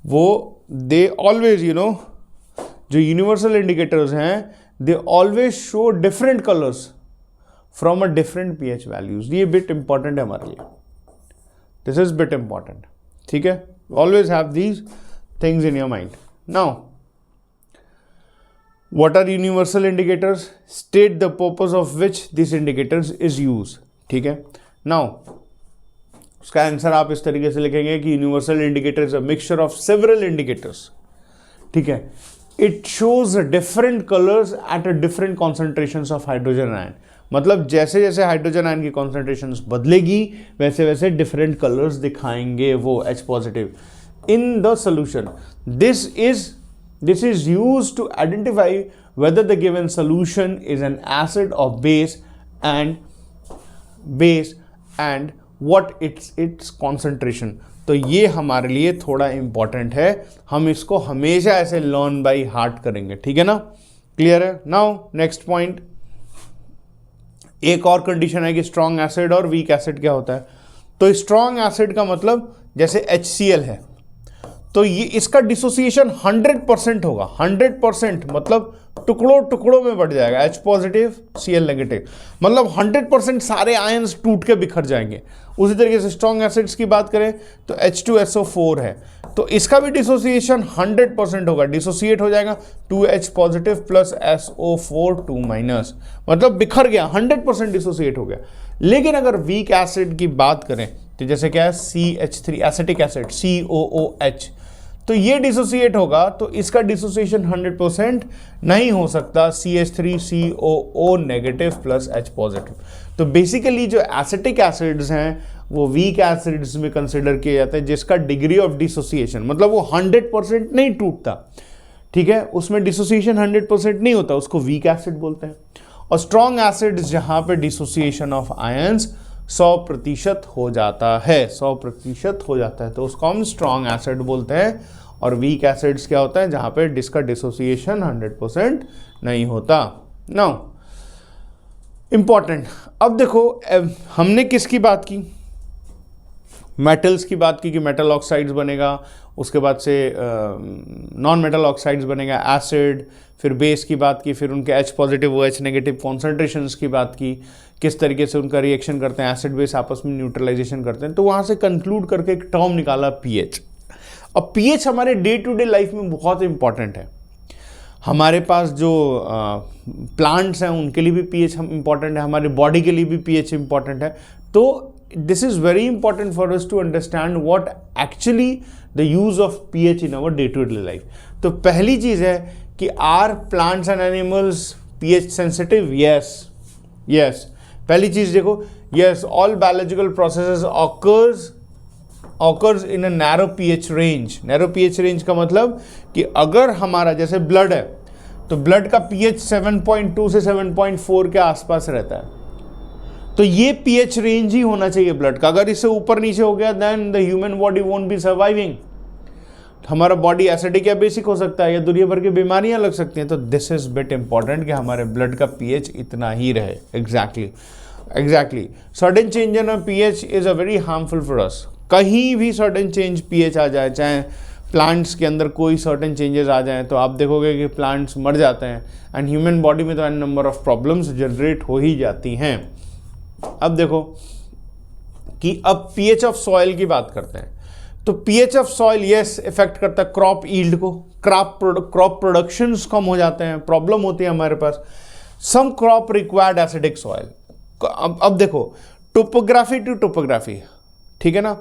वो दे ऑलवेज जो यूनिवर्सल इंडिकेटर्स हैं they always show different colours from a different pH values. ये बिट इंपॉर्टेंट है हमारे लिए, दिस इज बिट इंपॉर्टेंट, ठीक है। Always have these things in your mind. Now what are universal indicators? State the purpose of which these indicators is used, ठीक है। Now उसका आंसर आप इस तरीके से लिखेंगे कि universal indicator is a mixture of several indicators, ठीक है। It shows different colours at a different concentrations of hydrogen ion, मतलब जैसे जैसे हाइड्रोजन आयन की कॉन्सेंट्रेशंस बदलेगी वैसे वैसे डिफरेंट कलर्स दिखाएंगे वो H positive in the solution. This is used to identify whether the given solution is an acid or base and what its concentration। तो ये हमारे लिए थोड़ा इंपॉर्टेंट है, हम इसको हमेशा ऐसे लर्न बाय हार्ट करेंगे, ठीक है ना, क्लियर है। नाउ नेक्स्ट पॉइंट, एक और कंडीशन है कि स्ट्रॉन्ग एसिड और वीक एसिड क्या होता है। तो स्ट्रॉन्ग एसिड का मतलब जैसे HCl है तो ये इसका डिसोसिएशन 100% होगा, 100% मतलब टुकड़ों टुकड़ों में बढ़ जाएगा, H पॉजिटिव Cl नेगेटिव, मतलब 100% सारे आयंस टूट के बिखर जाएंगे। उसी तरीके से स्ट्रॉन्ग एसिड्स की बात करें तो H2SO4 है तो इसका भी डिसोसिएशन 100% होगा, डिसोसिएट हो जाएगा 2H positive plus SO4 2 minus, मतलब बिखर गया, 100% डिसोसिएट हो गया। लेकिन अगर वीक एसिड की बात करें तो जैसे क्या है CH3 एसिटिक एसिड COOH, तो ये डिसोसिएट होगा तो इसका डिसोसिएशन 100% नहीं हो सकता, CH3COO negative plus H positive. तो बेसिकली जो एसिटिक एसिड्स हैं वो वीक एसिड्स में कंसिडर किए जाते हैं जिसका डिग्री ऑफ डिसोसिएशन मतलब वो 100% नहीं टूटता, ठीक है, उसमें डिसोसिएशन 100% नहीं होता, उसको वीक एसिड बोलते हैं। और स्ट्रॉन्ग एसिड्स जहां पे डिसोसिएशन ऑफ आयंस 100% हो जाता है, 100% हो जाता है तो उसको हम स्ट्रॉन्ग एसिड बोलते हैं। और वीक एसिड्स क्या होता है जहां पे जिसका डिसोसिएशन 100% नहीं होता। नाउ इंपॉर्टेंट, अब देखो हमने किसकी बात की, मेटल्स की बात की कि मेटल ऑक्साइड्स बनेगा, उसके बाद से नॉन मेटल ऑक्साइड्स बनेगा एसिड, फिर बेस की बात की, फिर उनके H positive OH negative concentrations की बात की, किस तरीके से उनका रिएक्शन करते हैं, एसिड बेस आपस में न्यूट्रलाइजेशन करते हैं। तो वहाँ से कंक्लूड करके एक टर्म निकाला pH। अब pH हमारे डे टू डे लाइफ में बहुत इंपॉर्टेंट है। हमारे पास जो प्लांट्स हैं उनके लिए भी pH इंपॉर्टेंट है, हमारे बॉडी के लिए भी pH इंपॉर्टेंट है। तो this is very important for us to understand what actually the use of pH in our day-to-day life। तो पहली चीज है कि are plants and animals pH sensitive? Yes। पहली चीज देखो, yes, all biological processes occurs in a narrow pH range। narrow pH range का मतलब कि अगर हमारा जैसे ब्लड है तो ब्लड का pH 7.2 से 7.4 के आसपास रहता है, तो ये pH रेंज ही होना चाहिए ब्लड का। अगर इससे ऊपर नीचे हो गया then the human body won't be surviving. हमारा बॉडी एसिडिक या बेसिक हो सकता है या दुनिया भर की बीमारियां लग सकती हैं। तो दिस इज बिट इंपॉर्टेंट कि हमारे ब्लड का pH इतना ही रहे। Exactly sudden change in pH is a very harmful for us. कहीं भी सडन चेंज pH आ जाए, चाहे प्लांट्स के अंदर कोई सर्टेन चेंजेस आ जाएं तो आप देखोगे कि प्लांट्स मर जाते हैं एंड ह्यूमन बॉडी में तो an number of problems generate हो ही जाती हैं। अब देखो कि अब pH ऑफ सॉइल की बात करते हैं। तो pH of soil yes effect करता है क्रॉप ईल्ड को, क्रॉप प्रोडक्शंस कम हो जाते हैं, प्रॉब्लम होती है हमारे पास। सम क्रॉप रिक्वायर्ड एसिडिक सॉइल। अब देखो, टोपोग्राफी टू टोपोग्राफी, ठीक है ना,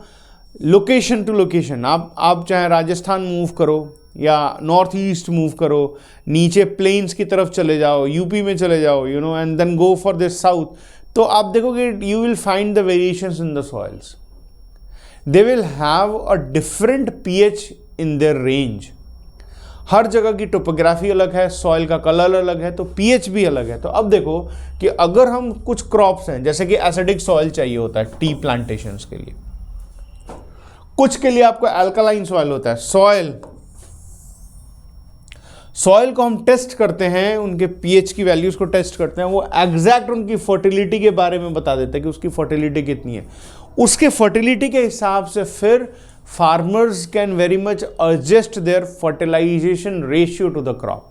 लोकेशन टू लोकेशन, आप चाहे राजस्थान मूव करो या नॉर्थ ईस्ट मूव करो, नीचे प्लेन्स की तरफ चले जाओ, यूपी में चले जाओ, you know, and then go for this south, तो आप देखोगे you will find the variations in the soils. They will have a different pH in their range. हर जगह की टोपोग्राफी अलग है, सॉइल का कलर अलग है, तो पीएच भी अलग है। तो अब देखो कि अगर हम कुछ क्रॉप्स हैं, जैसे कि एसिडिक सॉइल चाहिए होता है टी प्लांटेशंस के लिए, कुछ के लिए आपको अल्कलाइन सॉइल होता है। सॉइल को हम टेस्ट करते हैं, उनके पीएच की वैल्यूज को टेस्ट करते हैं, वो एग्जैक्ट उनकी फर्टिलिटी के बारे में बता देते हैं कि उसकी फर्टिलिटी कितनी है। उसके फर्टिलिटी के हिसाब से फिर farmers can very much adjust their fertilisation ratio to the crop,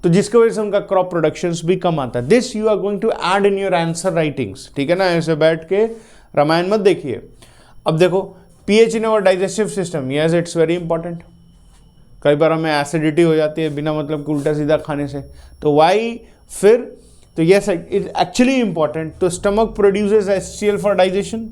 तो जिसकी वजह से उनका क्रॉप प्रोडक्शंस भी कम आता है। This you are going to add in your answer writings, ठीक है ना, ऐसे बैठ के रामायण मत देखिए। अब देखो, pH in our digestive system, yes it's very important. कई बार हमें एसिडिटी हो जाती है बिना मतलब कि उल्टा सीधा खाने से, तो वाई फिर, तो यस इट एक्चुअली इंपॉर्टेंट। तो stomach produces HCl for digestion,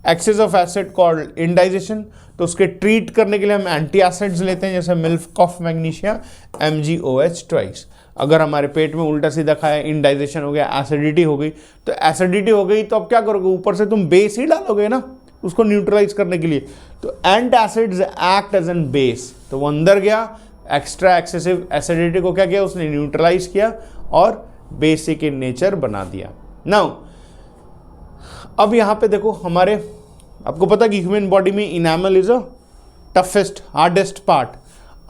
excess of acid called indigestion, तो उसके ट्रीट करने के लिए हम एंटी एसिड्स लेते हैं, जैसे milk of magnesia MgOH twice. अगर हमारे पेट में उल्टा सीधा खाया, इंडाइजेशन हो गया, एसिडिटी हो गई, तो एसिडिटी हो गई तो अब क्या करोगे, ऊपर से तुम बेस ही डालोगे ना उसको न्यूट्रलाइज करने के लिए। तो antacids act as an base, तो वो अंदर गया, एक्स्ट्रा एक्सेसिव एसिडिटी को क्या किया, उसने न्यूट्रलाइज किया और बेसिक इन नेचर बना दिया। नाउ अब यहां पे देखो, हमारे आपको पता कि ह्यूमन बॉडी में enamel is a toughest hardest part.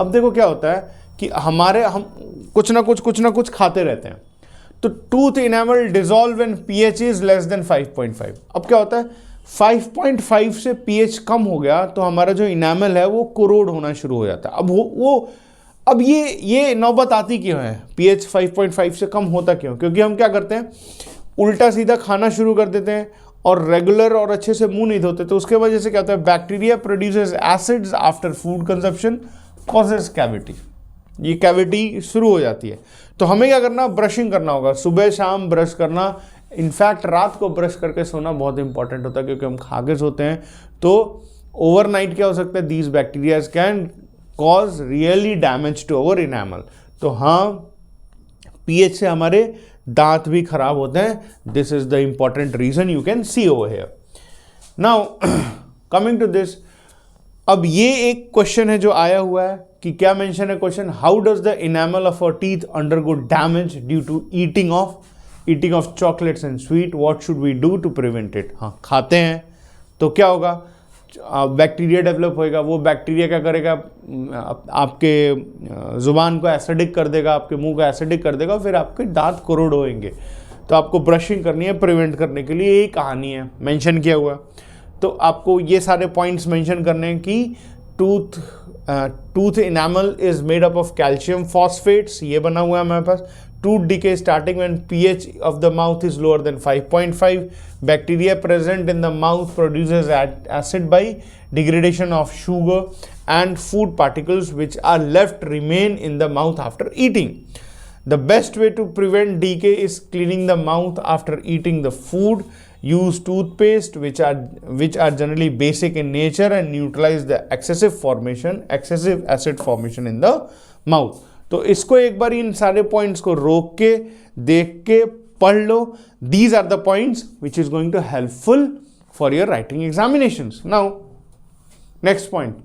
अब देखो क्या होता है कि हम कुछ ना कुछ खाते रहते हैं, तो tooth enamel dissolve when pH is less than 5.5। अब क्या होता है, 5.5 से पीएच कम हो गया तो हमारा जो इनामल है वो कोरोड होना शुरू हो जाता है। अब ये नौबत आती क्यों है, पीएच 5.5 से कम होता क्यों? क्योंकि हम क्या करते हैं, उल्टा सीधा खाना शुरू कर देते हैं और रेगुलर और अच्छे से मुंह नहीं धोते, तो उसके वजह से क्या होता है, bacteria produces acids after food consumption causes cavity, ये कैविटी शुरू हो जाती है। तो हमें क्या करना, ब्रशिंग करना होगा, सुबह शाम ब्रश करना। इनफैक्ट रात को ब्रश करके सोना बहुत इंपॉर्टेंट होता है, क्योंकि हम खा के सोते हैं, तो ओवरनाइट क्या हो सकता है, these bacterias can cause really damage to our enamel. तो हाँ, पीएच से हमारे दांत भी खराब होते हैं। This is the important reason you can see over here. Now coming to this, अब ये एक क्वेश्चन है जो आया हुआ है कि क्या मेंशन है question, how does the enamel of our teeth undergo damage due to eating of chocolates and sweet, what should we do to prevent it. हाँ, खाते हैं तो क्या होगा, बैक्टीरिया डेवलप होएगा, वो बैक्टीरिया क्या करेगा, आपके ज़ुबान को एसिडिक कर देगा, आपके मुंह को एसिडिक कर देगा, फिर आपके दांत कोरोड होएंगे। तो आपको ब्रशिंग करनी है प्रिवेंट करने के लिए, यही कहानी है, मेंशन किया हुआ। तो आपको ये सारे पॉइंट्स मेंशन करने हैं कि tooth enamel is made up of calcium phosphates, ये बना हुआ है हमारे पास। Tooth decay starting when pH of the mouth is lower than 5.5. Bacteria present in the mouth produces acid by degradation of sugar and food particles which are left remain in the mouth after eating. The best way to prevent decay is cleaning the mouth after eating the food. Use toothpaste which are generally basic in nature and neutralize the excessive acid formation in the mouth. तो इसको एक बार इन सारे पॉइंट्स को रोक के देख के पढ़ लो। These are the points which is going to helpful for your writing examinations. Now next point,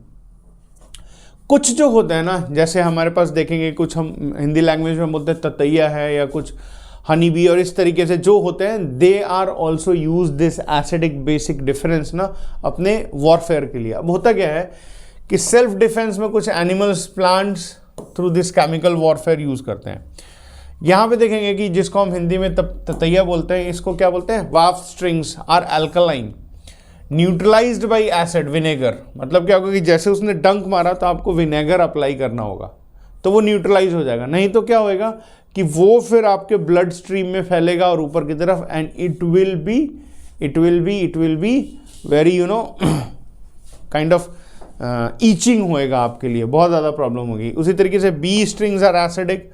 कुछ जो होता है ना, जैसे हमारे पास देखेंगे, कुछ हम हिंदी लैंग्वेज में बोलते हैं ततैया है या कुछ हनी बी, और इस तरीके से जो होते हैं, they are also use this acidic basic difference ना अपने वॉरफेयर के लिए। अब होता क्या है कि सेल्फ डिफेंस में कुछ animals, plants through this chemical warfare use करते हैं। यहां पे देखेंगे कि जिसको हम हिंदी में ततैया बोलते हैं, इसको क्या बोलते हैं, wasp stings are alkaline neutralised by acid vinegar. मतलब क्या होगा कि जैसे उसने डंक मारा तो आपको विनेगर अप्लाई करना होगा, तो वो न्यूट्रलाइज हो जाएगा। नहीं तो क्या होएगा कि वो फिर आपके ब्लड स्ट्रीम में फैलेगा और ऊपर की तरफ, and it will be very kind of itching होएगा आपके लिए, बहुत ज़्यादा प्रॉब्लम होगी। उसी तरीके से बी स्ट्रिंग्स आर एसिडिक,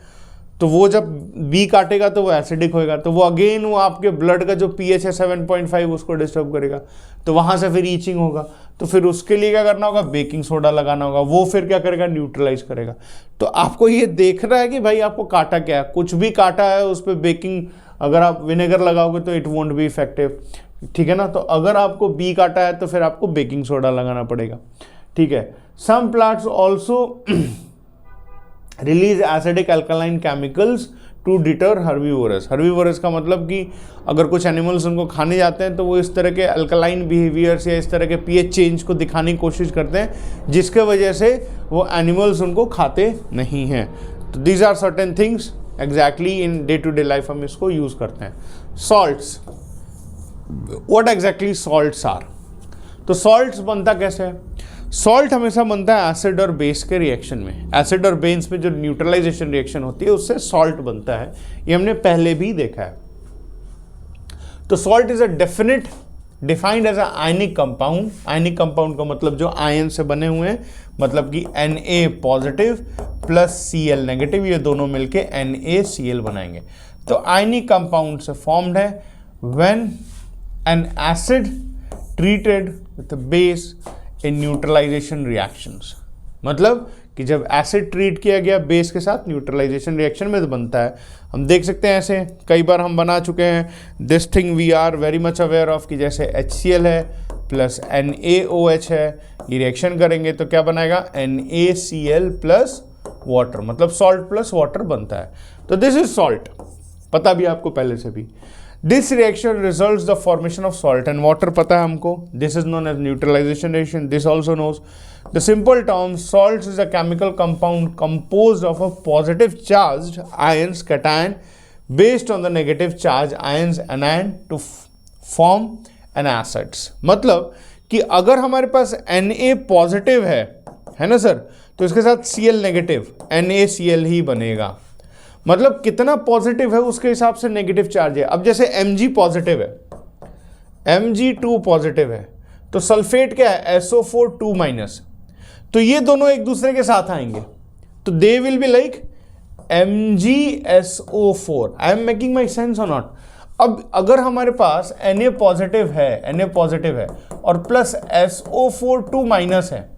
तो वो जब बी काटेगा तो वो एसिडिक होएगा, तो वो अगेन वो आपके ब्लड का जो पीएच है 7.5 उसको डिस्टर्ब करेगा, तो वहाँ से फिर ईचिंग होगा। तो फिर उसके लिए क्या करना होगा, बेकिंग सोडा लगाना होगा, वो फिर क्या करेगा, न्यूट्रलाइज करेगा। तो आपको ये देखना है कि भाई आपको काटा क्या है, कुछ भी काटा है उस पर बेकिंग, अगर आप विनेगर लगाओगे तो इट वोंट बी इफेक्टिव, ठीक है ना। तो अगर आपको बी काटा है तो फिर आपको बेकिंग सोडा लगाना पड़ेगा, ठीक है। Some plants also release acidic alkaline chemicals to deter herbivores. Herbivores का मतलब कि अगर कुछ एनिमल्स उनको खाने जाते हैं तो वो इस तरह के अल्कलाइन बिहेवियर्स या इस तरह के पीएच चेंज को दिखाने की कोशिश करते हैं, जिसके वजह से वो एनिमल्स उनको खाते नहीं हैं। तो these are certain things exactly in day to day life हम इसको यूज़ करते हैं। Salts, what exactly salts are. तो सॉल्ट्स बनता कैसे है, सॉल्ट हमेशा बनता है एसिड और बेस के रिएक्शन में। एसिड और बेस में जो न्यूट्रलाइजेशन रिएक्शन होती है उससे सॉल्ट बनता है, ये हमने पहले भी देखा है। तो salt is a definite defined as a ionic compound. Ionic compound का मतलब जो आयन से बने हुए हैं, मतलब कि Na positive plus Cl negative, ये दोनों मिलके NaCl बनाएंगे। तो आयनिक कंपाउंड से फॉर्म्ड है when an acid treated with base in neutralisation reactions. मतलब कि जब एसिड ट्रीट किया गया बेस के साथ न्यूट्रलाइजेशन रिएक्शन में तो बनता है। हम देख सकते हैं ऐसे कई बार हम बना चुके हैं। This thing we are very much aware of कि जैसे HCl है प्लस NaOH है, ये रिएक्शन करेंगे तो क्या बनाएगा, NaCl प्लस वाटर, मतलब सॉल्ट प्लस वाटर बनता है। तो दिस इज सॉल्ट, पता भी आपको पहले से भी। This reaction results the formation of salt and water, पता है हमको। This is known as neutralization reaction. This also knows. The simple term, salts is a chemical compound composed of a positive charged ions cation based on the negative charge ions anion to form an acids. मतलब कि अगर हमारे पास Na पॉजिटिव है ना सर, तो इसके साथ Cl नेगेटिव, NaCl ही बनेगा। मतलब कितना पॉजिटिव है उसके हिसाब से नेगेटिव चार्ज है। अब जैसे Mg पॉजिटिव है, Mg2 पॉजिटिव है, तो सल्फेट क्या है, SO4 2-, तो ये दोनों एक दूसरे के साथ आएंगे, तो they will be like MgSO4। I am making my sense और नॉट। अब अगर हमारे पास Na पॉजिटिव है और प्लस SO4 2- है,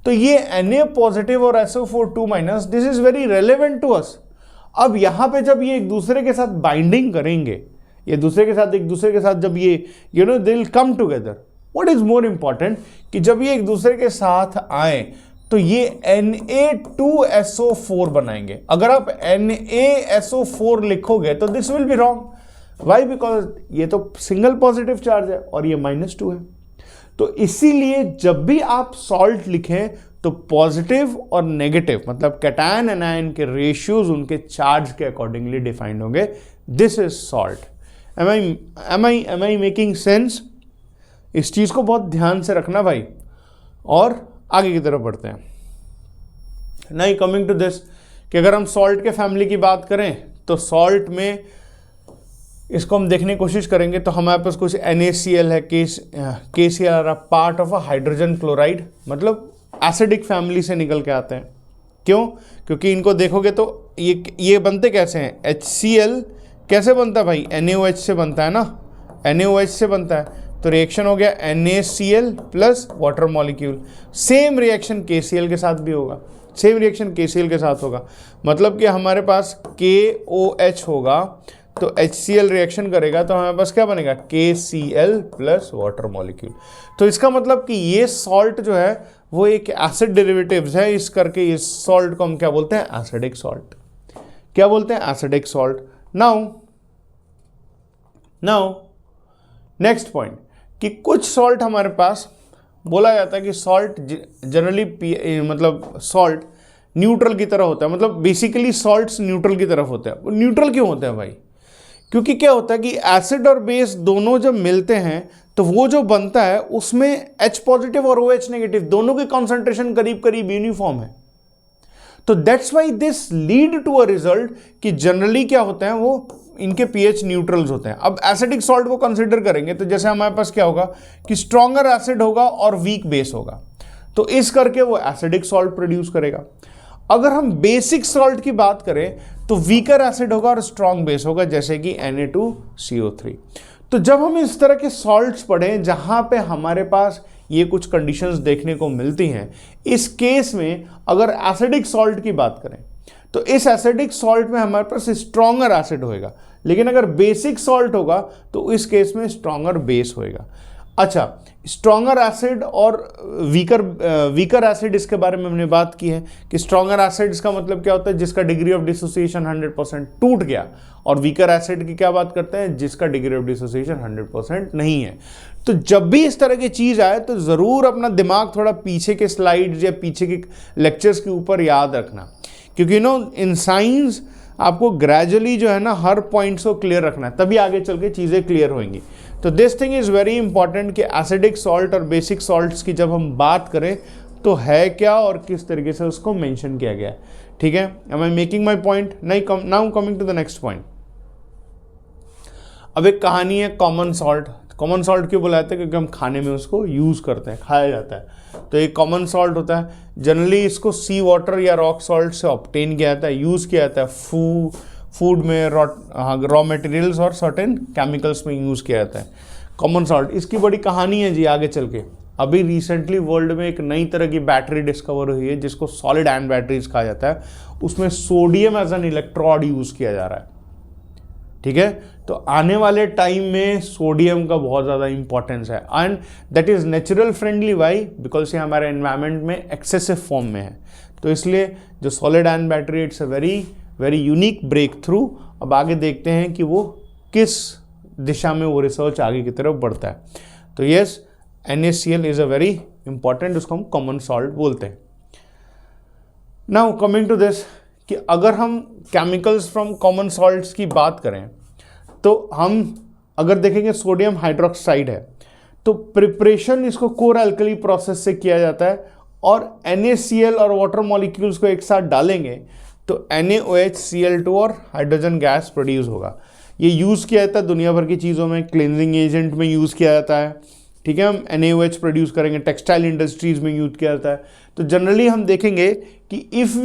तो ये Na पॉजिटिव और SO4 2-, this is very relevant to us. अब यहां पे जब ये एक दूसरे के साथ बाइंडिंग करेंगे, ये दूसरे के साथ जब ये they will come together, what is more important कि जब ये एक दूसरे के साथ आए तो ये Na2SO4 बनाएंगे। अगर आप NaSO4 लिखोगे तो this will be wrong. Why? Because ये तो सिंगल पॉजिटिव चार्ज है और ये -2 है। तो इसीलिए जब भी आप सॉल्ट लिखें तो पॉजिटिव और नेगेटिव, मतलब कैटायन एनायन के रेशियोज उनके चार्ज के अकॉर्डिंगली डिफाइंड होंगे। This is salt. Am I making sense? इस चीज को बहुत ध्यान से रखना भाई, और आगे की तरफ बढ़ते हैं। नाउ कमिंग टू दिस कि अगर हम सॉल्ट के फैमिली की बात करें तो सॉल्ट में इसको हम देखने की कोशिश करेंगे तो हमारे पास कुछ NaCl है, KCl are part of a hydrogen chloride, मतलब एसिडिक फैमिली से निकल के आते हैं। क्यों? क्योंकि इनको देखोगे तो ये बनते कैसे हैं, HCl कैसे बनता है भाई, NaOH से बनता है ना, NaOH से बनता है। तो रिएक्शन हो गया NaCl plus water molecule. Same reaction KCl के साथ भी होगा, सेम रिएक्शन KCl के साथ होगा। मतलब कि हमारे पास KOH होगा तो HCl रिएक्शन करेगा तो हमारे पास क्या बनेगा, KCl प्लस वाटर मॉलिक्यूल। तो इसका मतलब कि ये सॉल्ट जो है वो एक एसिड डेरिवेटिव्स है, इस करके इस सॉल्ट को हम क्या बोलते हैं, एसिडिक सॉल्ट। क्या बोलते हैं, acidic salt. Now next point कि कुछ सॉल्ट हमारे पास बोला जाता है कि सॉल्ट जनरली मतलब सॉल्ट न्यूट्रल की तरह होता है, मतलब बेसिकली सॉल्ट्स न्यूट्रल की तरफ होते हैं। वो न्यूट्रल क्यों होते हैं भाई? क्योंकि क्या होता है कि एसिड और बेस दोनों जब मिलते हैं तो वो जो बनता है उसमें H पॉजिटिव और OH नेगेटिव दोनों की कॉन्सेंट्रेशन करीब करीब यूनिफॉर्म है। तो that's why this lead to a result कि जनरली क्या होते हैं, वो इनके pH न्यूट्रल्स होते हैं। अब एसिडिक सॉल्ट को कंसिडर करेंगे तो जैसे हमारे पास क्या होगा कि स्ट्रॉन्गर एसिड होगा और वीक बेस होगा। तो इस करके वो एसिडिक सॉल्ट प्रोड्यूस करेगा। अगर हम बेसिक सॉल्ट की बात करें तो वीकर एसिड होगा और स्ट्रॉन्ग बेस होगा, जैसे कि Na2CO3। तो जब हम इस तरह के सॉल्ट्स पढ़ें जहां पे हमारे पास ये कुछ कंडीशंस देखने को मिलती हैं, इस केस में अगर एसिडिक सॉल्ट की बात करें तो इस एसिडिक सॉल्ट में हमारे पास स्ट्रॉन्गर एसिड होएगा, लेकिन अगर बेसिक सॉल्ट होगा तो इस केस में स्ट्रॉन्गर बेस होएगा। अच्छा, स्ट्रॉन्गर एसिड और वीकर एसिड, इसके बारे में हमने बात की है कि स्ट्रॉन्गर एसिड इसका मतलब क्या होता है, जिसका डिग्री ऑफ डिसोसिएशन 100% टूट गया, और वीकर एसिड की क्या बात करते हैं, जिसका डिग्री ऑफ डिसोसिएशन 100% नहीं है। तो जब भी इस तरह की चीज़ आए तो ज़रूर अपना दिमाग थोड़ा पीछे के स्लाइड्स या पीछे के लेक्चर्स के ऊपर याद रखना, क्योंकि इन साइंस आपको ग्रेजुअली जो है ना हर पॉइंट्स को क्लियर रखना है, तभी आगे चल के चीज़ें क्लियर होंगी। तो this thing is very important कि एसिडिक सॉल्ट और बेसिक सॉल्ट्स की जब हम बात करें तो है क्या और किस तरीके से उसको मेंशन किया गया है। ठीक है, am I making my point? Now coming to the next point. अब एक कहानी है कॉमन सॉल्ट। कॉमन सॉल्ट क्यों बुलाते हैं? क्योंकि हम खाने में उसको यूज़ करते हैं, खाया जाता है। तो एक कॉमन सॉल्ट होता है, जनरली इसको सी वाटर या रॉक सॉल्ट से ऑब्टेन किया जाता है, यूज़ किया जाता है फूड में, रॉ मटेरियल्स और सर्टेन केमिकल्स में यूज़ किया जाता है कॉमन सॉल्ट। इसकी बड़ी कहानी है जी आगे चल के। अभी रिसेंटली वर्ल्ड में एक नई तरह की बैटरी डिस्कवर हुई है जिसको सॉलिड आयन बैटरीज कहा जाता है। उसमें sodium as an electrode use किया जा रहा है। ठीक है, तो आने वाले टाइम में सोडियम का बहुत ज़्यादा इंपॉर्टेंस है, and that is natural friendly. Why? Because ये हमारे एनवायरनमेंट में एक्सेसिव फॉर्म में है। तो इसलिए जो solid ion battery, it's a very unique breakthrough. अब आगे देखते हैं कि वो किस दिशा में वो रिसर्च आगे की तरफ बढ़ता है। तो yes, NaCl is a very important, उसको हम कॉमन सॉल्ट बोलते हैं। नाउ कमिंग टू दिस कि अगर हम केमिकल्स फ्रॉम कॉमन सॉल्ट्स की बात करें तो हम अगर देखेंगे सोडियम हाइड्रोक्साइड है, तो प्रिपरेशन इसको कोर अल्कली प्रोसेस से किया जाता है, और NaCl और वाटर मॉलिक्यूल्स को एक साथ डालेंगे तो NaOH, Cl2 और हाइड्रोजन गैस प्रोड्यूस होगा। ये यूज़ किया जाता है दुनिया भर की चीज़ों में, क्लींजिंग एजेंट में यूज़ किया जाता है। ठीक है, हम NaOH प्रोड्यूस करेंगे, टेक्सटाइल इंडस्ट्रीज में यूज़ किया जाता है। तो जनरली हम देखेंगे कि if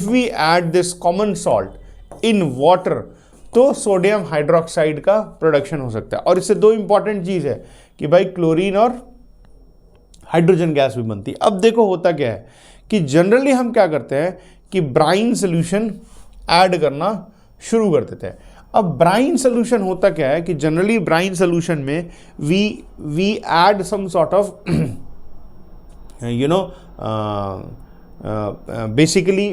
we add this common salt in water तो सोडियम हाइड्रोक्साइड का प्रोडक्शन हो सकता है। और इससे दो इंपॉर्टेंट चीज़ है कि भाई क्लोरीन और हाइड्रोजन गैस भी बनती है। अब देखो होता क्या है कि जनरली हम क्या करते हैं कि ब्राइन सोल्यूशन ऐड करना शुरू कर देते हैं। अब ब्राइन सोल्यूशन होता क्या है कि जनरली ब्राइन सोल्यूशन में we add some sort of basically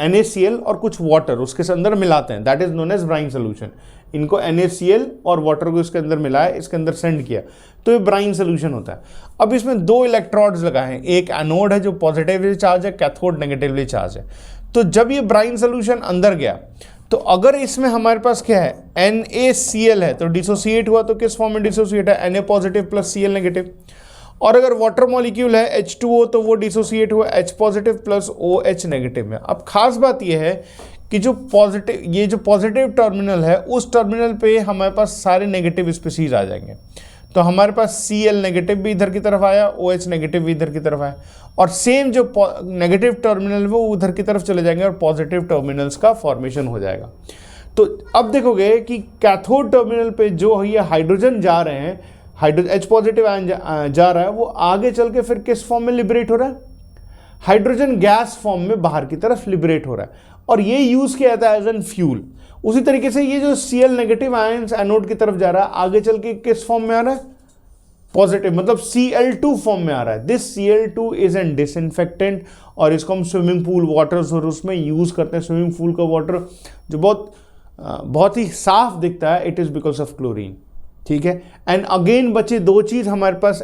NaCl और कुछ वाटर उसके अंदर मिलाते हैं, that is known as brine solution. इनको NaCl और वाटर को इसके अंदर मिलाया, इसके अंदर सेंड किया, तो ये ब्राइन सोल्यूशन होता है। अब इसमें दो इलेक्ट्रोड्स लगाए हैं, एक एनोड है जो पॉजिटिवली चार्ज है, कैथोड नेगेटिवली चार्ज है। तो जब ये ब्राइन सोल्यूशन अंदर गया तो अगर इसमें हमारे पास क्या है NaCl है तो डिसोसिएट हुआ, तो किस फॉर्म में डिसोसिएट है, Na positive plus Cl negative. और अगर वाटर मॉलिक्यूल है H2O तो वो डिसोसिएट हुआ H positive plus OH negative में। अब खास बात ये है कि जो पॉजिटिव टर्मिनल है उस टर्मिनल पे हमारे पास सारे नेगेटिव स्पीसीज आ जाएंगे। तो हमारे पास Cl नेगेटिव भी इधर की तरफ आया, OH नेगेटिव भी इधर की तरफ आया, और सेम जो नेगेटिव टर्मिनल वो उधर की तरफ चले जाएंगे और पॉजिटिव टर्मिनल्स का फॉर्मेशन हो जाएगा। तो अब देखोगे कि कैथोड टर्मिनल पे जो ये हाइड्रोजन जा रहे हैं, H पॉजिटिव आयन जा रहा है, वो आगे चल के फिर किस फॉर्म में लिबरेट हो रहा है, हाइड्रोजन गैस फॉर्म में बाहर की तरफ लिबरेट हो रहा है, और ये यूज किया जाता है एज एन फ्यूल। उसी तरीके से ये जो Cl नेगेटिव आयंस एनोड की तरफ जा रहा है, आगे चल के किस फॉर्म में आ रहा है, पॉजिटिव, मतलब Cl2 फॉर्म में आ रहा है। This Cl2 is an disinfectant, और इसको हम स्विमिंग पूल वाटर और उसमें यूज करते हैं। स्विमिंग पूल का वाटर जो बहुत ही साफ दिखता है, it is because of chlorine. ठीक है, एंड अगेन बचे दो चीज हमारे पास,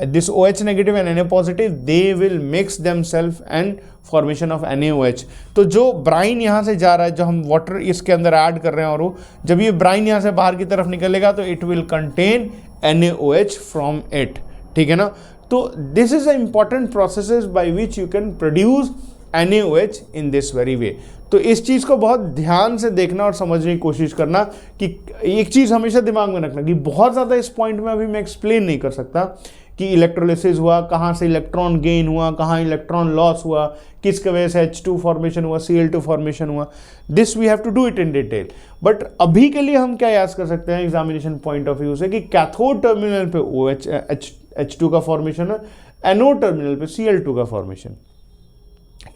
this OH negative and Na positive, they will mix themselves and formation of NaOH। तो जो ब्राइन यहाँ से जा रहा है, जो हम वाटर इसके अंदर ऐड कर रहे हैं, और वो जब ये ब्राइन यहाँ से बाहर की तरफ निकलेगा तो it will contain NaOH from it. ठीक है ना, तो this is a important processes bye which you can produce NaOH in this very way. तो इस चीज़ को बहुत ध्यान से देखना और समझने की कोशिश करना कि एक चीज़ हमेशा दिमाग में रखना कि बहुत ज़्यादा इस पॉइंट में अभी मैं एक्सप्लेन नहीं कर सकता, कि इलेक्ट्रोलिसिस हुआ, कहाँ से इलेक्ट्रॉन गेन हुआ, कहाँ इलेक्ट्रॉन लॉस हुआ, किसके वजह से H2 फॉर्मेशन हुआ, Cl2 फॉर्मेशन हुआ। This we have to do it in detail. But अभी के लिए हम क्या याद कर सकते हैं एग्जामिनेशन पॉइंट ऑफ व्यू से कि कैथोड टर्मिनल पे OH H2 का फॉर्मेशन है, एनोड टर्मिनल पे Cl2 का फॉर्मेशन।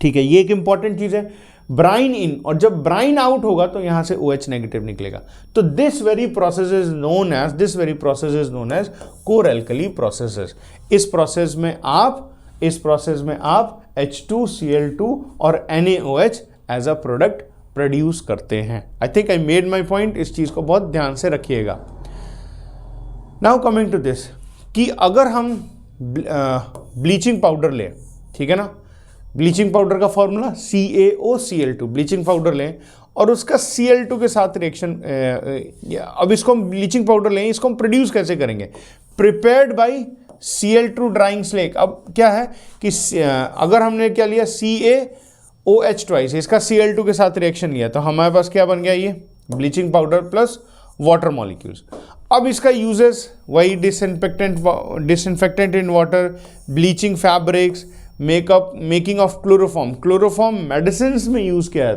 ठीक है, ये एक इंपॉर्टेंट चीज है। ब्राइन इन, और जब ब्राइन आउट होगा तो यहां से OH नेगेटिव निकलेगा। तो this very process is known as chlor alkali processes. इस प्रोसेस में आप H2Cl2 और NaOH as a product produce करते हैं। I think I made my point, इस चीज को बहुत ध्यान से रखिएगा। नाउ कमिंग टू दिस, कि अगर हम ब्लीचिंग पाउडर लें, ठीक है ना, ब्लीचिंग पाउडर का फॉर्मूला CaOCl2, ब्लीचिंग पाउडर लें और उसका Cl2 के साथ रिएक्शन, अब इसको हम ब्लीचिंग पाउडर लें, इसको हम प्रोड्यूस कैसे करेंगे? Prepared by Cl2 drying slake. अब क्या है कि अगर हमने क्या लिया CaOH ट्वाइस, इसका Cl2 के साथ रिएक्शन लिया तो हमारे पास क्या बन गया, ये bleaching powder plus water molecules. अब इसका यूजेस वही disinfectant in water, bleaching fabrics, making of chloroform medicine में यूज किया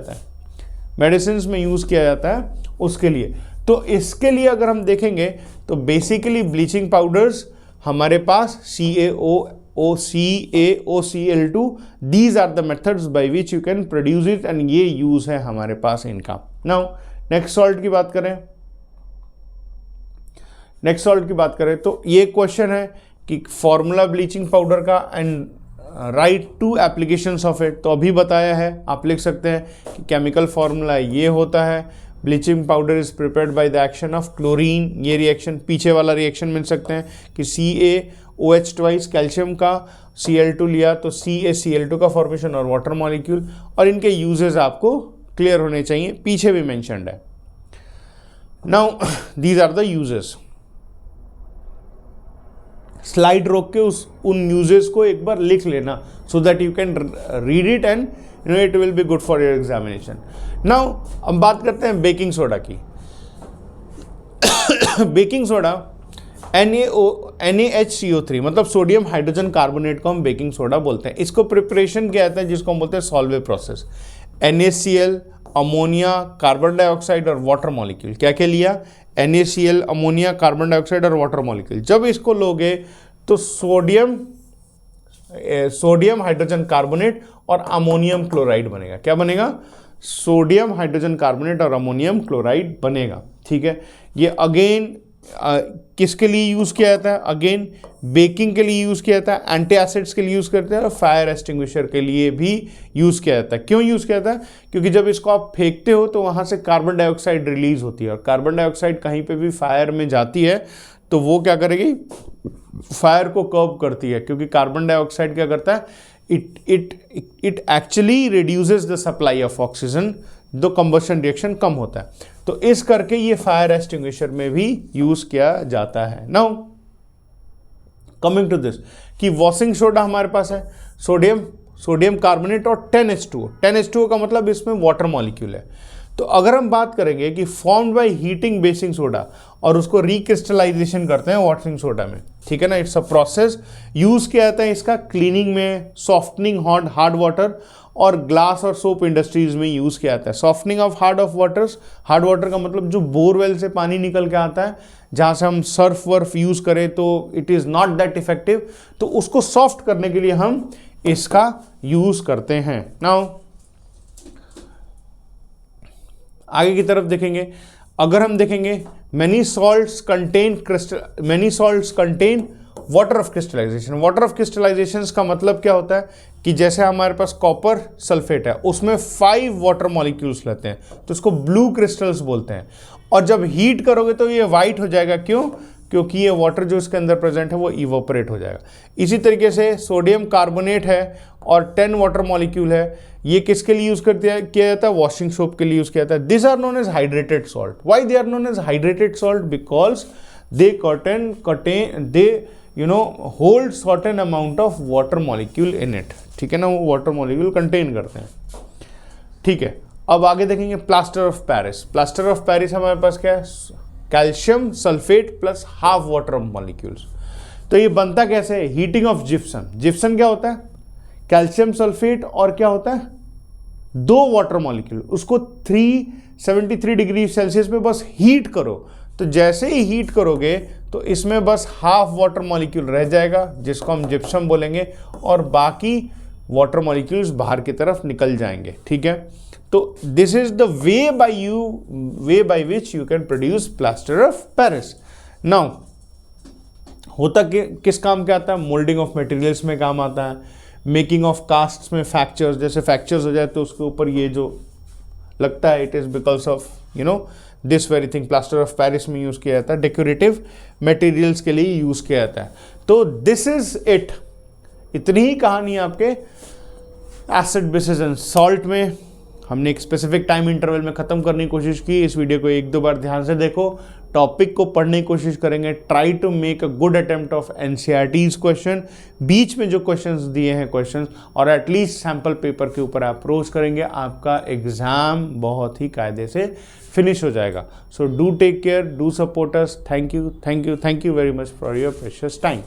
जाता है उसके लिए। तो इसके लिए अगर हम देखेंगे तो बेसिकली ब्लीचिंग पाउडर्स हमारे पास CaOCl2, these are the methods by which you can produce it, and ये यूज है हमारे पास इनका। नाउ नेक्स्ट सॉल्ट की बात करें तो ये क्वेश्चन है कि फॉर्मूला ब्लीचिंग पाउडर का and write two applications of it. तो अभी बताया है, आप लिख सकते हैं कि केमिकल फॉर्मूला ये होता है, bleaching powder is prepared by the action of chlorine. ये रिएक्शन, पीछे वाला रिएक्शन मिल सकते हैं कि CaOH ट्वाइस, कैल्शियम का Cl2 लिया तो CaCl2 का फॉर्मेशन और वाटर मॉलिक्यूल, और इनके यूजेस आपको क्लियर होने चाहिए, पीछे भी मेंशन्ड है। Now these are the uses. Slide रोक के उन यूजेस को एक बार लिख लेना, so that you can read it and it will be good for your examination. Now अब बात करते हैं बेकिंग सोडा की। बेकिंग सोडा NaHCO3 मतलब सोडियम हाइड्रोजन कार्बोनेट को हम बेकिंग सोडा बोलते हैं। इसको प्रिपरेशन किया जाता है जिसको हम बोलते हैं Solvay process. NaCl, ammonia, carbon dioxide और वाटर मॉलिक्यूल, क्या क्या लिया? NaCl, अमोनिया, कार्बन डाइऑक्साइड और वाटर मॉलिक्यूल। जब इसको लोगे तो सोडियम हाइड्रोजन कार्बोनेट और अमोनियम क्लोराइड बनेगा। क्या बनेगा? सोडियम हाइड्रोजन कार्बोनेट और अमोनियम क्लोराइड बनेगा। ठीक है, ये अगेन किसके लिए यूज किया जाता है? अगेन बेकिंग के लिए यूज किया जाता है, एंटी एसिड्स के लिए यूज करते हैं और फायर एक्सटिंग्विशर के लिए भी यूज किया जाता है। क्यों यूज किया जाता है? क्योंकि जब इसको आप फेंकते हो तो वहां से कार्बन डाइऑक्साइड रिलीज होती है, और कार्बन डाइऑक्साइड कहीं पे भी फायर में जाती है तो वो क्या करेगी? फायर को कर्व करती है, क्योंकि कार्बन डाइऑक्साइड क्या करता है? It actually reduces the supply of oxygen, दो कंबशन रिएक्शन कम होता है। तो इस करके ये फायर एक्सटिंग्विशर में भी यूज किया जाता है। नाउ कमिंग टू दिस, कि वॉशिंग सोडा हमारे पास है सोडियम कार्बोनेट और 10H2O। 10H2O का मतलब इसमें वाटर मॉलिक्यूल है। तो अगर हम बात करेंगे कि formed by heating baking soda और उसको रिक्रिस्टलाइजेशन करते हैं वॉशिंग सोडा में, ठीक है ना, इट्स अ प्रोसेस। यूज किया जाता है इसका क्लीनिंग में, सॉफ्टनिंग हार्ड वाटर और ग्लास और सोप इंडस्ट्रीज में यूज किया जाता है। सॉफ्टनिंग ऑफ हार्ड वाटर का मतलब जो बोरवेल से पानी निकल के आता है, जहां से हम सर्फ वर्फ यूज करें तो it is not that effective, तो उसको सॉफ्ट करने के लिए हम इसका यूज करते हैं। नाउ आगे की तरफ देखेंगे, अगर हम देखेंगे many salts contain water of crystallization. Water of crystallization का मतलब क्या होता है कि जैसे हमारे पास कॉपर सल्फेट है, उसमें 5 वाटर मॉलिक्यूल्स रहते हैं, तो इसको ब्लू क्रिस्टल्स बोलते हैं। और जब हीट करोगे तो ये वाइट हो जाएगा। क्यों? क्योंकि ये वाटर जो इसके अंदर प्रेजेंट है वो इवोपरेट हो जाएगा। इसी तरीके से सोडियम कार्बोनेट है और 10 वाटर मॉलिक्यूल है, ये किसके लिए यूज किया जाता है? वॉशिंग सोप के लिए यूज किया जाता है। This are known as hydrated salt. Why they are known as hydrated salt? Because they hold certain amount of water molecule in it. ठीक है ना, वो वाटर मॉलिक्यूल कंटेन करते हैं। ठीक है, अब आगे देखेंगे plaster of Paris. Plaster of Paris हमारे पास क्या है? Calcium sulphate plus half water molecules. तो ये बनता कैसे है, हीटिंग ऑफ जिप्सम। जिप्सम क्या होता है, कैल्शियम सल्फेट और क्या होता है, 2 वाटर मॉलिक्यूल, उसको 373 डिग्री सेल्सियस पे बस हीट करो। तो जैसे ही हीट करोगे तो इसमें बस हाफ वाटर मॉलिक्यूल रह जाएगा जिसको हम जिप्सम बोलेंगे, और बाकी वाटर मॉलिक्यूल्स बाहर की तरफ निकल जाएंगे। ठीक है, तो this is the way by which you can produce plaster of Paris. Now होता किस काम के आता है, मोल्डिंग ऑफ मटेरियल्स में काम आता है, मेकिंग ऑफ कास्ट्स में फ्रैक्चर्स, जैसे फ्रैक्चर्स हो जाए तो उसके ऊपर ये जो लगता है, it is because of this very thing, plaster of Paris में यूज किया जाता है, डेकोरेटिव मटेरियल्स के लिए यूज किया जाता है। तो दिस इज इट, इतनी ही कहानी आपके एसिड बेसिस एंड सॉल्ट में। हमने एक स्पेसिफिक टाइम इंटरवल में खत्म करने की कोशिश की। इस वीडियो को 1-2 बार ध्यान से देखो, टॉपिक को पढ़ने की कोशिश करेंगे, try to make a good attempt of NCERT's question, बीच में जो क्वेश्चंस दिए हैं क्वेश्चंस, और एटलीस्ट सैम्पल पेपर के ऊपर अप्रोच करेंगे, आपका एग्जाम बहुत ही कायदे से फिनिश हो जाएगा। So do take care, do support us, thank you very much for your precious time.